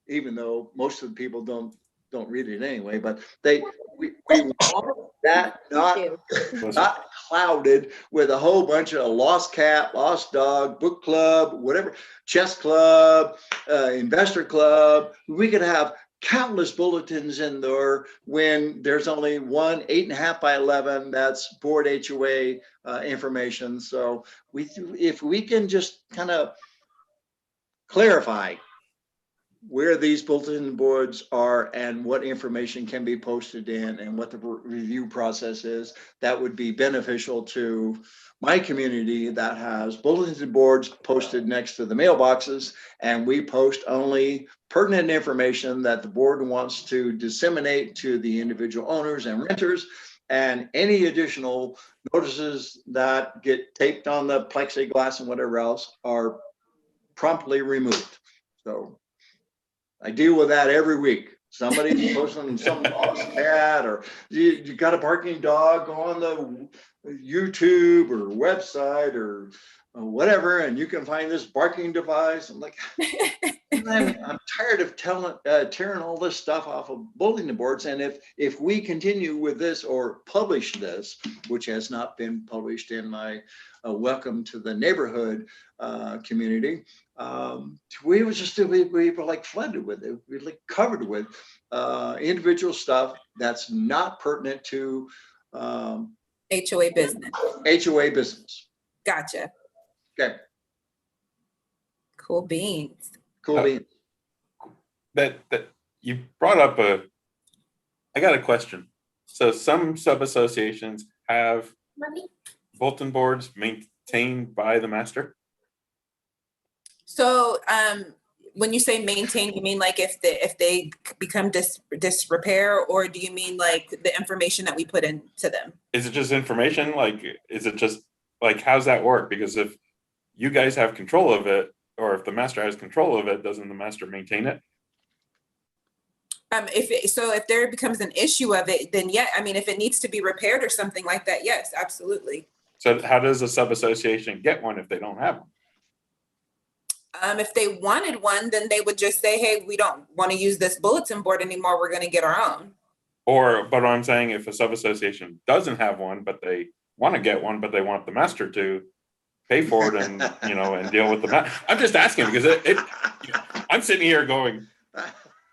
even though most of the people don't read it anyway, but we want that not clouded with a whole bunch of lost cat, lost dog, book club, whatever, chess club, investor club. We could have countless bulletins in there when there's only one 8.5 by 11 that's board HOA information. So if we can just kind of clarify where these bulletin boards are and what information can be posted in and what the review process is, that would be beneficial to my community that has bulletin boards posted next to the mailboxes, and we post only pertinent information that the board wants to disseminate to the individual owners and renters, and any additional notices that get taped on the plexiglass and whatever else are promptly removed. So I deal with that every week. Somebody's posting some lost cat, or you got a barking dog, go on the YouTube or website or whatever, and you can find this barking device. I'm like, I'm tired of tearing all this stuff off of bulletin boards. And if we continue with this or publish this, which has not been published in my welcome to the neighborhood community, we were like flooded with it. We were like covered with individual stuff that's not pertinent to HOA business. HOA business. Gotcha. Okay, Cool beans. cool beans. that you brought up I got a question. So some sub-associations have bulletin boards maintained by the master? So when you say maintain, you mean like if they become disrepair, or do you mean like the information that we put into them? Is it just information? Like, is it just like, how's that work? Because if you guys have control of it, or if the master has control of it, doesn't the master maintain it? If there becomes an issue of it, then yeah, I mean, if it needs to be repaired or something like that, yes, absolutely. So how does a sub-association get one if they don't have one? If they wanted one, then they would just say, hey, we don't want to use this bulletin board anymore. We're going to get our own. But I'm saying if a sub-association doesn't have one, but they want to get one, but they want the master to pay for it and, you know, and deal with I'm just asking because I'm sitting here going,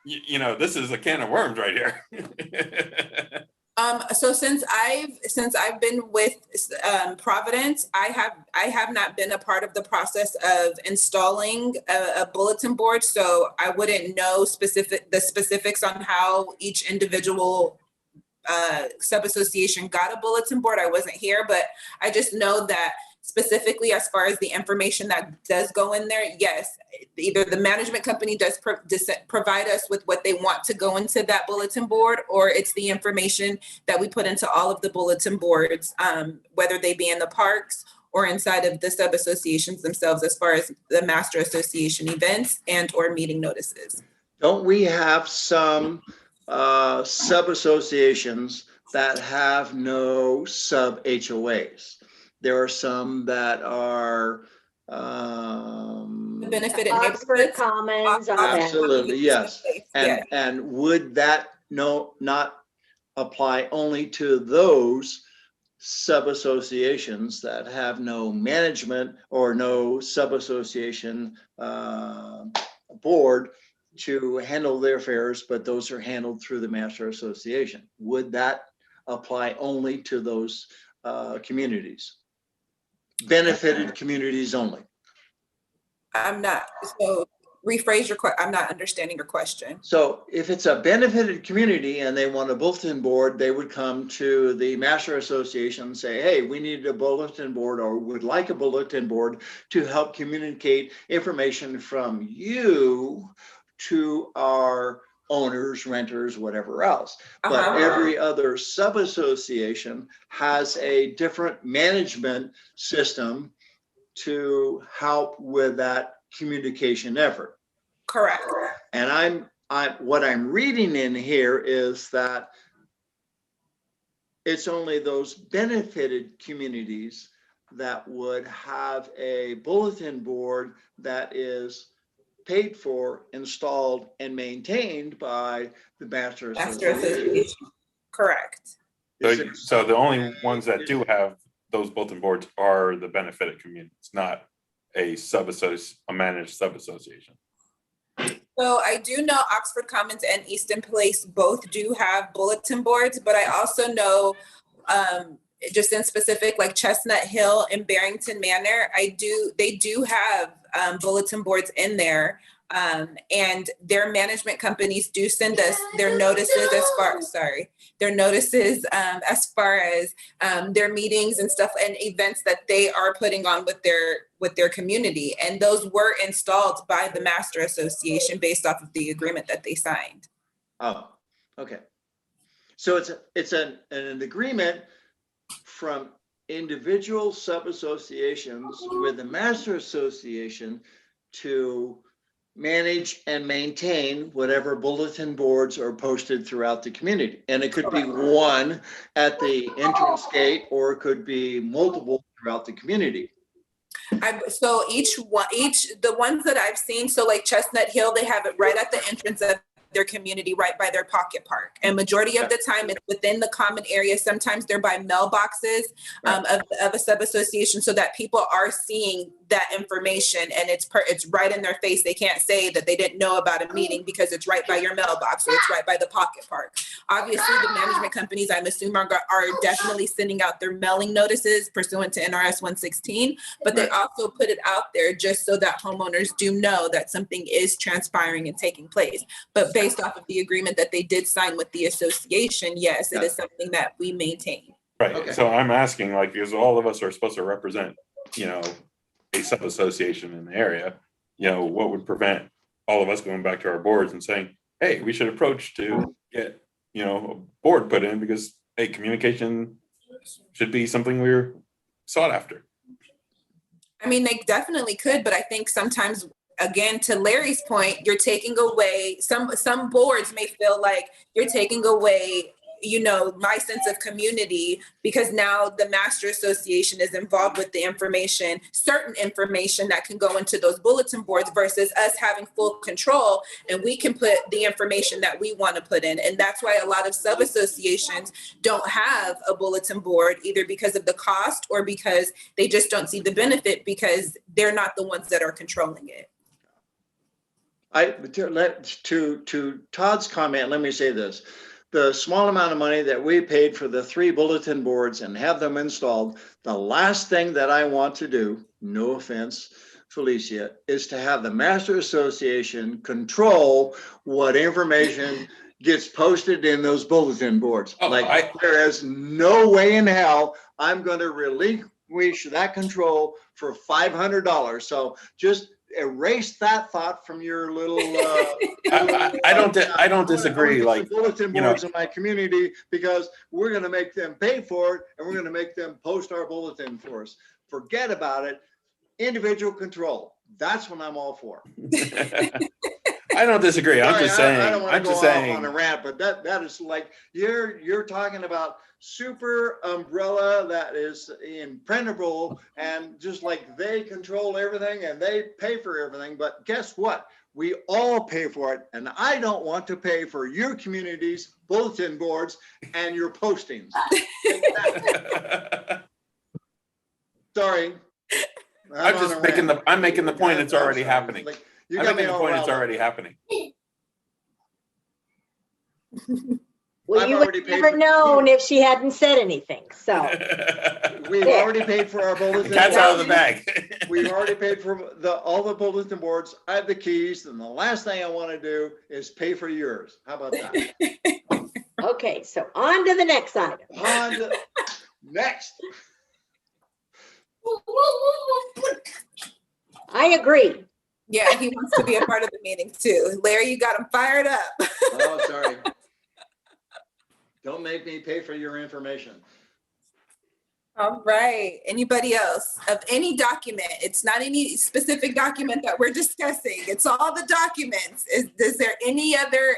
you know, this is a can of worms right here. So since I've been with Providence, I have not been a part of the process of installing a bulletin board. So I wouldn't know the specifics on how each individual sub-association got a bulletin board. I wasn't here, but I just know that specifically as far as the information that does go in there, yes, either the management company does provide us with what they want to go into that bulletin board, or it's the information that we put into all of the bulletin boards, whether they be in the parks or inside of the sub-associations themselves, as far as the master association events and or meeting notices. Don't we have some sub-associations that have no sub-HOAs? There are some that are Benefited Oxford neighborhoods. Commons. absolutely, yes. Yeah. And would that not apply only to those sub-associations that have no management or no sub-association board to handle their affairs, but those are handled through the master association? Would that apply only to those communities? Benefited communities only? I'm not, so rephrase your question. I'm not understanding your question. So if it's a benefited community and they want a bulletin board, they would come to the master association and say, hey, we need a bulletin board, or would like a bulletin board to help communicate information from you to our owners, renters, whatever else. But every other sub-association has a different management system to help with that communication effort. Correct. And what I'm reading in here is that it's only those benefited communities that would have a bulletin board that is paid for, installed, and maintained by the master association. Correct. So the only ones that do have those bulletin boards are the benefited communities, not a managed sub-association. So I do know Oxford Commons and Easton Place both do have bulletin boards, but I also know just in specific, like Chestnut Hill and Barrington Manor, they do have bulletin boards in there. And their management companies do send us their notices as far as their meetings and stuff and events that they are putting on with their community. And those were installed by the Master Association based off of the agreement that they signed. Oh, okay. So it's an agreement from individual sub-associations with the Master Association to manage and maintain whatever bulletin boards are posted throughout the community. And it could be one at the entrance gate, or it could be multiple throughout the community. So the ones that I've seen, so like Chestnut Hill, they have it right at the entrance of their community, right by their pocket park. And majority of the time it's within the common area. Sometimes they're by mailboxes of a sub-association, so that people are seeing that information and it's right in their face. They can't say that they didn't know about a meeting because it's right by your mailbox or it's right by the pocket park. Obviously, the management companies, I'm assuming, are definitely sending out their mailing notices pursuant to NRS 116, but they also put it out there just so that homeowners do know that something is transpiring and taking place. But based off of the agreement that they did sign with the association, yes, it is something that we maintain. Right. Okay. So I'm asking, like, because all of us are supposed to represent, you know, a sub-association in the area, you know, what would prevent all of us going back to our boards and saying, hey, we should approach to get, you know, a board put in because, hey, communication should be something we're sought after. I mean, they definitely could, but I think sometimes, again, to Larry's point, you're taking away, some boards may feel like you're taking away my sense of community, because now the Master Association is involved with the information, certain information that can go into those bulletin boards versus us having full control, and we can put the information that we want to put in. And that's why a lot of sub-associations don't have a bulletin board, either because of the cost or because they just don't see the benefit because they're not the ones that are controlling it. To Todd's comment, let me say this. The small amount of money that we paid for the 3 bulletin boards and have them installed, the last thing that I want to do, no offense, Felicia, is to have the Master Association control what information gets posted in those bulletin boards. Oh, There is no way in hell I'm going to relinquish that control for $500. So just erase that thought from your little. I don't disagree. Like, bulletin you know, boards in my community, because we're going to make them pay for it, and we're going to make them post our bulletin for us. Forget about it. Individual control. That's what I'm all for. I don't disagree. I'm Sorry, just saying. I don't want I'm to just go off saying. on a rant, but that is like you're talking about super umbrella that is impenetrable, and just like they control everything and they pay for everything. But guess what? We all pay for it, and I don't want to pay for your community's bulletin boards and your postings. Sorry. I'm making the point. It's already happening. Like, you I'm got me making the all point. It's riled up. already happening. Well, I've you already would paid never for- known if she hadn't said anything, so. We've Yeah. already paid for our bulletin. The cat's out of the boards. bag. We've already paid for all the bulletin boards. I have the keys, and the last thing I want to do is pay for yours. How about that? Okay, so on to the next item. On to- next. I agree. Yeah, he wants to be a part of the meeting too. Larry, you got him fired up. Oh, sorry. Don't make me pay for your information. All right. Anybody else of any document? It's not any specific document that we're discussing. It's all the documents. Is there any other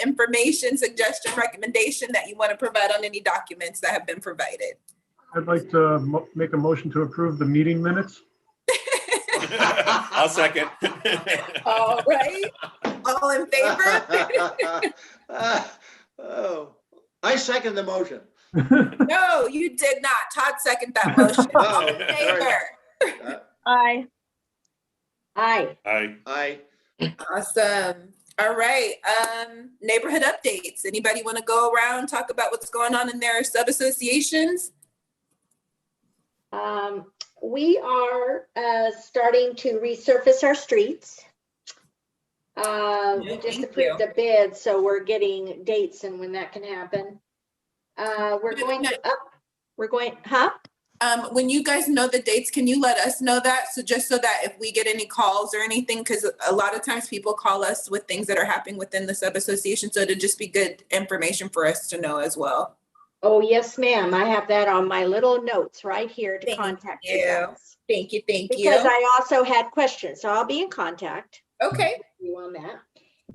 information, suggestion, recommendation that you want to provide on any documents that have been provided? I'd like to make a motion to approve the meeting minutes. I'll second. All right. All in favor? Oh, I second the motion. No, you did not. Todd seconded that motion. Oh, All in favor? Aye. Aye. I Awesome. All right. Neighborhood updates. Anybody want to go around, talk about what's going on in their sub-associations? We are starting to resurface our streets. We Yeah, just thank approved you. the bid, so we're getting dates and when that can happen. We're going to huh? When you guys know the dates, can you let us know that? So just so that if we get any calls or anything, because a lot of times people call us with things that are happening within the sub-association. So it'd just be good information for us to know as well. Oh, yes, ma'am. I have that on my little notes right here to Thank contact you you. guys. Thank you. Thank Because you. I also had questions, so I'll be in contact. Okay. You on that.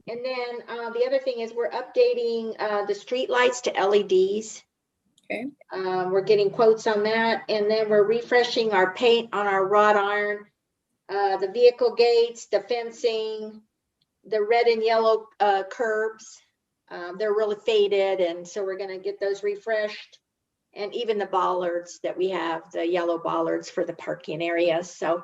And then the other thing is we're updating the street lights to LEDs. Okay. We're getting quotes on that, and then we're refreshing our paint on our wrought iron, the vehicle gates, the fencing, the red and yellow curbs. They're really faded, and so we're gonna get those refreshed. And even the bollards that we have, the yellow bollards for the parking areas. So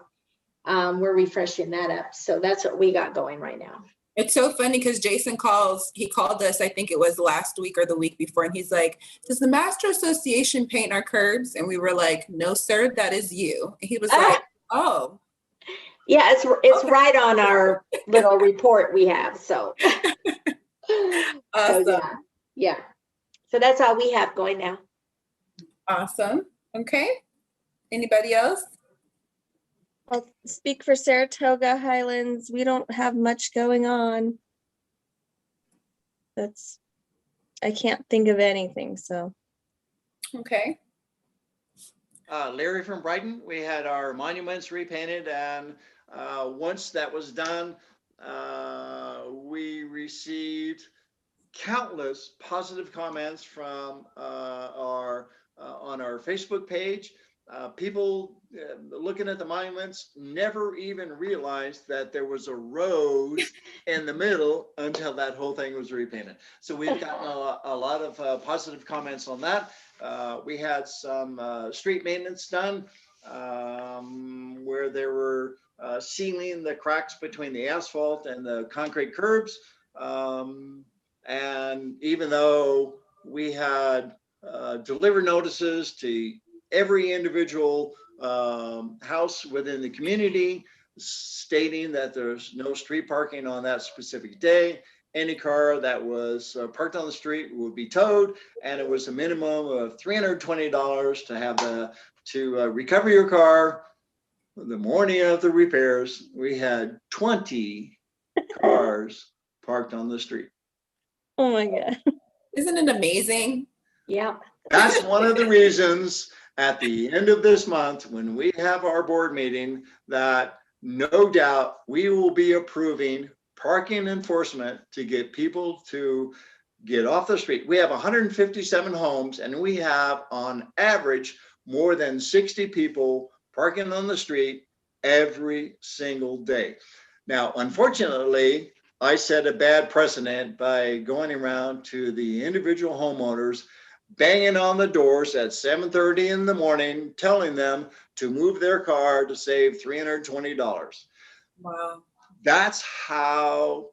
we're refreshing that up. So that's what we got going right now. It's so funny because Jason he called us, I think it was last week or the week before, and he's like, does the Master Association paint our curbs? And we were like, no, sir, that is you. And he was like, oh. Yeah, it's Okay. right on our little report we have, so. Awesome. So, yeah. So that's all we have going now. Awesome. Okay. Anybody else? I'll speak for Saratoga Highlands. We don't have much going on. I can't think of anything, so. Okay. Larry from Brighton, we had our monuments repainted, and once that was done, we received countless positive comments from our on our Facebook page. People looking at the monuments never even realized that there was a road in the middle until that whole thing was repainted. So we've gotten a lot of positive comments on that. We had some street maintenance done where they were sealing the cracks between the asphalt and the concrete curbs. And even though we had delivered notices to every individual house within the community stating that there's no street parking on that specific day, any car that was parked on the street would be towed, and it was a minimum of $320 to have to recover your car. The morning of the repairs, we had 20 cars parked on the street. Oh my God. Isn't it amazing? Yeah. That's one of the reasons at the end of this month, when we have our board meeting, that no doubt we will be approving parking enforcement to get people to get off the street. We have 157 homes, and we have on average more than 60 people parking on the street every single day. Now, unfortunately, I set a bad precedent by going around to the individual homeowners, banging on the doors at 7:30 in the morning, telling them to move their car to save $320. Wow. That's how,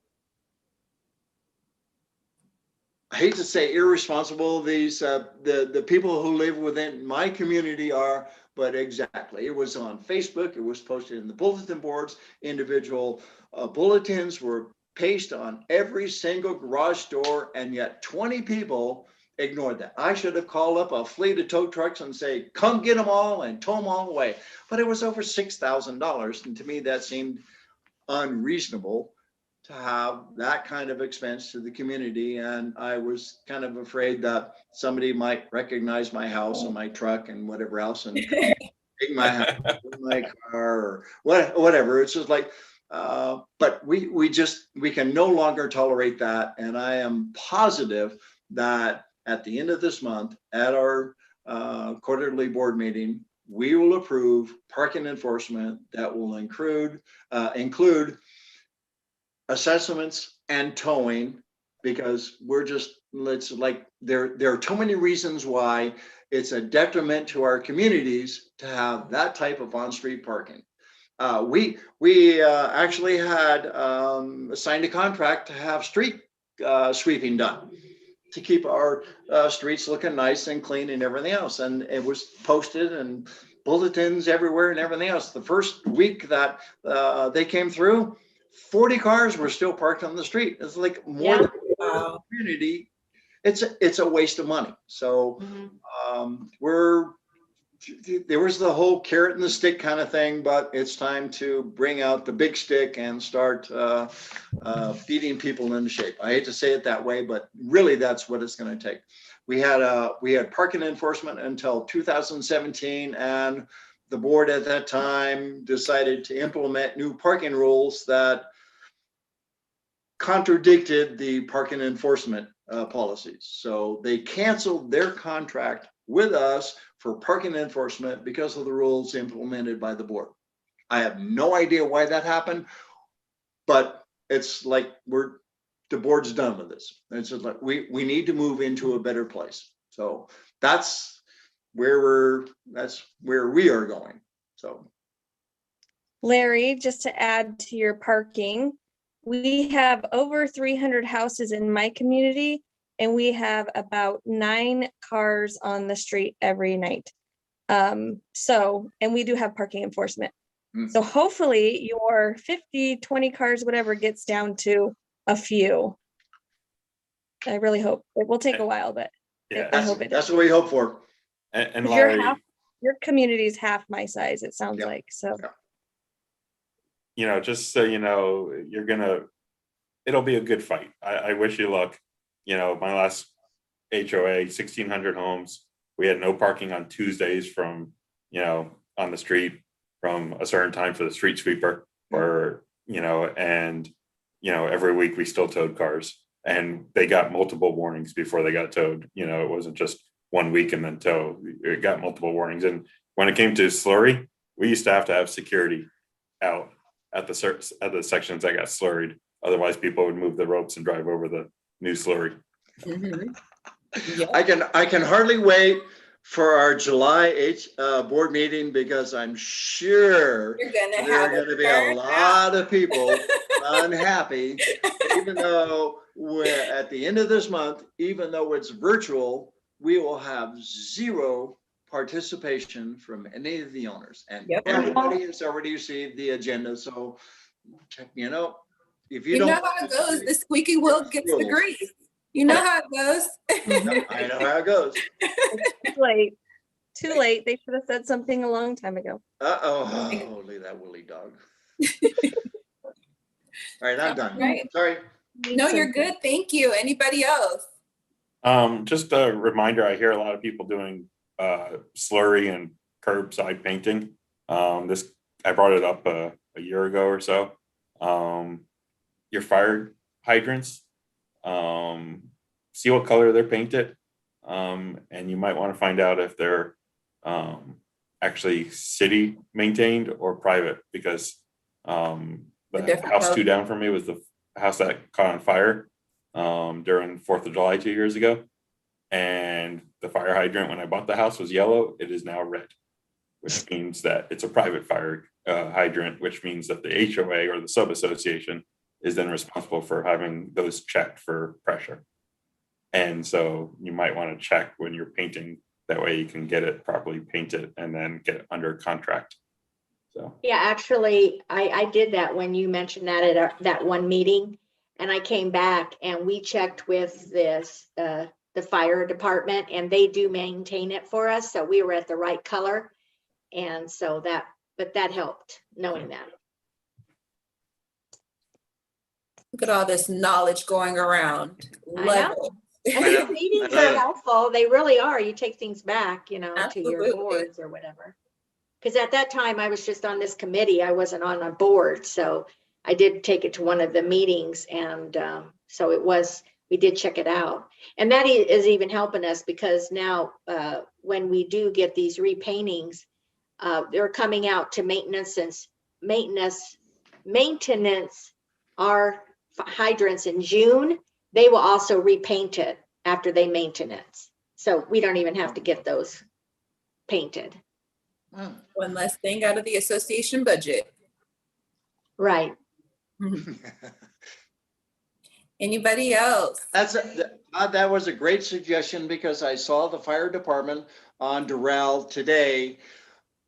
I hate to say irresponsible these the people who live within my community are, but exactly. It was on Facebook. It was posted in the bulletin boards. Individual bulletins were pasted on every single garage door, and yet 20 people ignored that. I should have called up a fleet of tow trucks and say, come get them all and tow them all away. But it was over $6,000. And to me, that seemed unreasonable to have that kind of expense to the community. And I was kind of afraid that somebody might recognize my house and my truck and whatever else and take my house, my car, or whatever. It's just like, but we can no longer tolerate that. And I am positive that at the end of this month, at our quarterly board meeting, we will approve parking enforcement that will include assessments and towing, because it's like there are too many reasons why it's a detriment to our communities to have that type of on-street parking. We actually had signed a contract to have street sweeping done to keep our streets looking nice and clean and everything else. And it was posted and bulletins everywhere and everything else. The first week that they came through, 40 cars were still parked on the street. It's like more than the community. It's a waste of money. So there was the whole carrot and the stick kind of thing, but it's time to bring out the big stick and start beating people into shape. I hate to say it that way, but really that's what it's going to take. We had parking enforcement until 2017, and the board at that time decided to implement new parking rules that contradicted the parking enforcement policies. So they canceled their contract with us for parking enforcement because of the rules implemented by the board. I have no idea why that happened, but it's like the board's done with this. It's just like we need to move into a better place. So that's where we are going. So Larry, just to add to your parking, we have over 300 houses in my community, and we have about 9 cars on the street every night. And we do have parking enforcement. So hopefully your 50, 20 cars, whatever, gets down to a few. I really hope. It will take a while, but Yeah, I hope it that's does. what we hope for. and 'Cause Larry, your community is half my size, it sounds Yeah. like, so. Yeah. just so you know, it'll be a good fight. I wish you luck. My last HOA, 1,600 homes. We had no parking on Tuesdays from, on the street from a certain time for the street sweeper, or, and, every week we still towed cars. And they got multiple warnings before they got towed. You know, it wasn't just 1 week and then tow. It got multiple warnings. And when it came to slurry, we used to have security out at the sections that got slurried. Otherwise, people would move the ropes and drive over the new slurry. Mhm. Yeah. I can hardly wait for our July board meeting, because I'm sure You're gonna there are have going to it be a burned out. lot of people unhappy, even though we're at the end of this month, even though it's virtual, we will have zero participation from any of the owners. And Yep. everybody has already received the agenda, so, you know, if you You know don't. how it goes. The squeaky wheel gets the Rules. grease. You know how it goes. I know how it goes. Too late. Too late. They should have said something a long time ago. Oh, leave that woolly dog. All right, I'm done. Right. Sorry. No, you're good. Thank you. Anybody else? Just a reminder, I hear a lot of people doing slurry and curbside painting. I brought it up a year ago or so. Your fire hydrants, see what color they're painted, and you might want to find out if they're actually city maintained or private, because the different house color. 2 down from me was the house that caught on fire during 4th of July 2 years ago. And the fire hydrant when I bought the house was yellow. It is now red, which means that it's a private fire hydrant, which means that the HOA or the sub association is then responsible for having those checked for pressure. And so you might want to check when you're painting, that way you can get it properly painted and then get it under contract. So Yeah, actually, I did that when you mentioned that at that one meeting. And I came back and we checked with the fire department, and they do maintain it for us. So we were at the right color. And so but that helped knowing that. Look at all this knowledge going around. I Love know. it. And know. the meetings I know. are helpful. They really are. You take things back, to your Absolutely. boards or whatever. Because at that time I was just on this committee. I wasn't on a board. So I did take it to one of the meetings, and so we did check it out. And that is even helping us, because now when we do get these repaintings, they're coming out to maintenance our hydrants in June. They will also repaint it after they maintenance. So we don't even have to get those painted. One less thing out of the association budget. Right. Anybody else? That was a great suggestion, because I saw the fire department on Doral today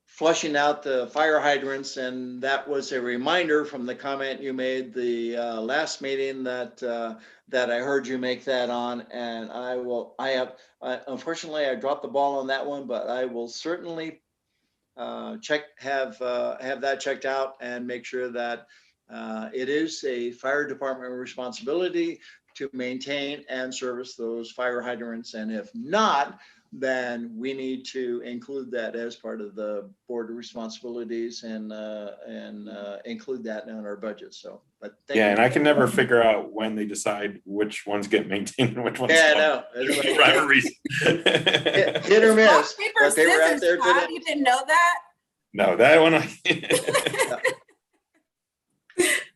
flushing out the fire hydrants, and that was a reminder from the comment you made the last meeting that I heard you make that on. And unfortunately I dropped the ball on that one, but I will certainly have that checked out and make sure that it is a fire department responsibility to maintain and service those fire hydrants. And if not, then we need to include that as part of the board responsibilities and include that in our budget. So, but thank yeah, you. and I can never figure out when they decide which ones get maintained and which ones Yeah, I don't. know. For whatever reason. Hit or miss, Rock, paper, but they were out scissors, there Todd. today. You didn't know that? No, that one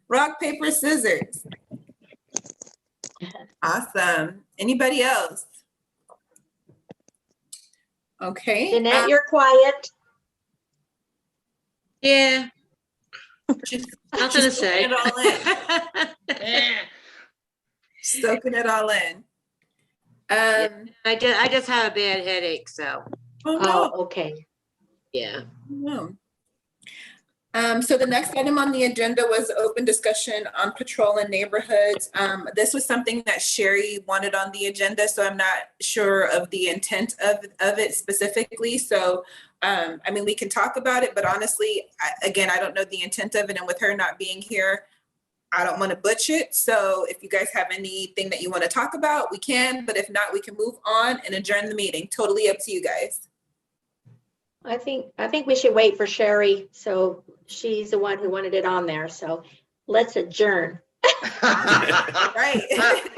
Rock, paper, scissors. Awesome. Anybody else? Okay. Jeanette, you're quiet. Yeah, She's nothing to soaking say. it all in. Soaking it all in. I just have a bad headache, so, Oh no. Oh, okay. yeah. No. So the next item on the agenda was open discussion on patrol in neighborhoods. This was something that Sherry wanted on the agenda, so I'm not sure of the intent of it specifically. So, I mean, we can talk about it, but honestly, again, I don't know the intent of it, and with her not being here, I don't want to butcher it. So if you guys have anything that you want to talk about, we can, but if not, we can move on and adjourn the meeting. Totally up to you guys. I think we should wait for Sherry. So she's the one who wanted it on there. So let's adjourn. Right.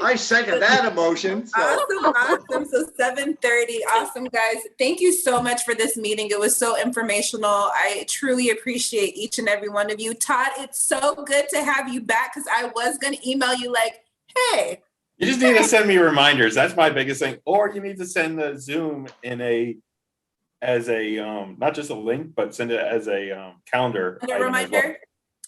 I second that emotion. So, Awesome. So 7:30. Awesome, guys. Thank you so much for this meeting. It was so informational. I truly appreciate each and every one of you. Todd, it's so good to have you back because I was going to email you like, hey. You just need to send me reminders. That's my biggest thing. Or you need to send the Zoom as a not just a link, but send it as a calendar. And a item as well. reminder.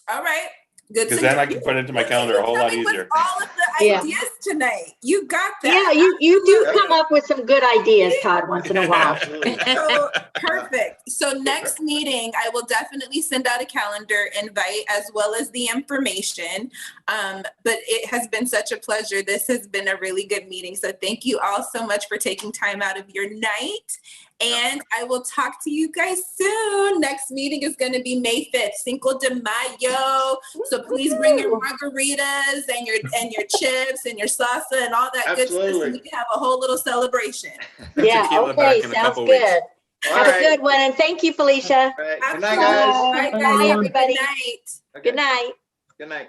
All right. Good. Because then I can put it into my calendar a whole lot With easier. all of the Yeah. ideas tonight. You got Yeah, that. you do come up with some good ideas, Todd, once in a while. absolutely. So perfect. So next meeting, I will definitely send out a calendar invite as well as the information. But it has been such a pleasure. This has been a really good meeting. So thank you all so much for taking time out of your night. And I will talk to you guys soon. Next meeting is going to be May 5th, Cinco de Mayo. So please bring your margaritas and your chips and your salsa and all that good stuff. Absolutely. So we can have a whole little celebration. Yeah, Tequila okay, back in a sounds couple weeks. good. All Have a right. good one, and thank you, Felicia. All right. Good night, Absolutely. guys. Bye, guys. Bye, everybody. Good night. Okay. Good night. Good night.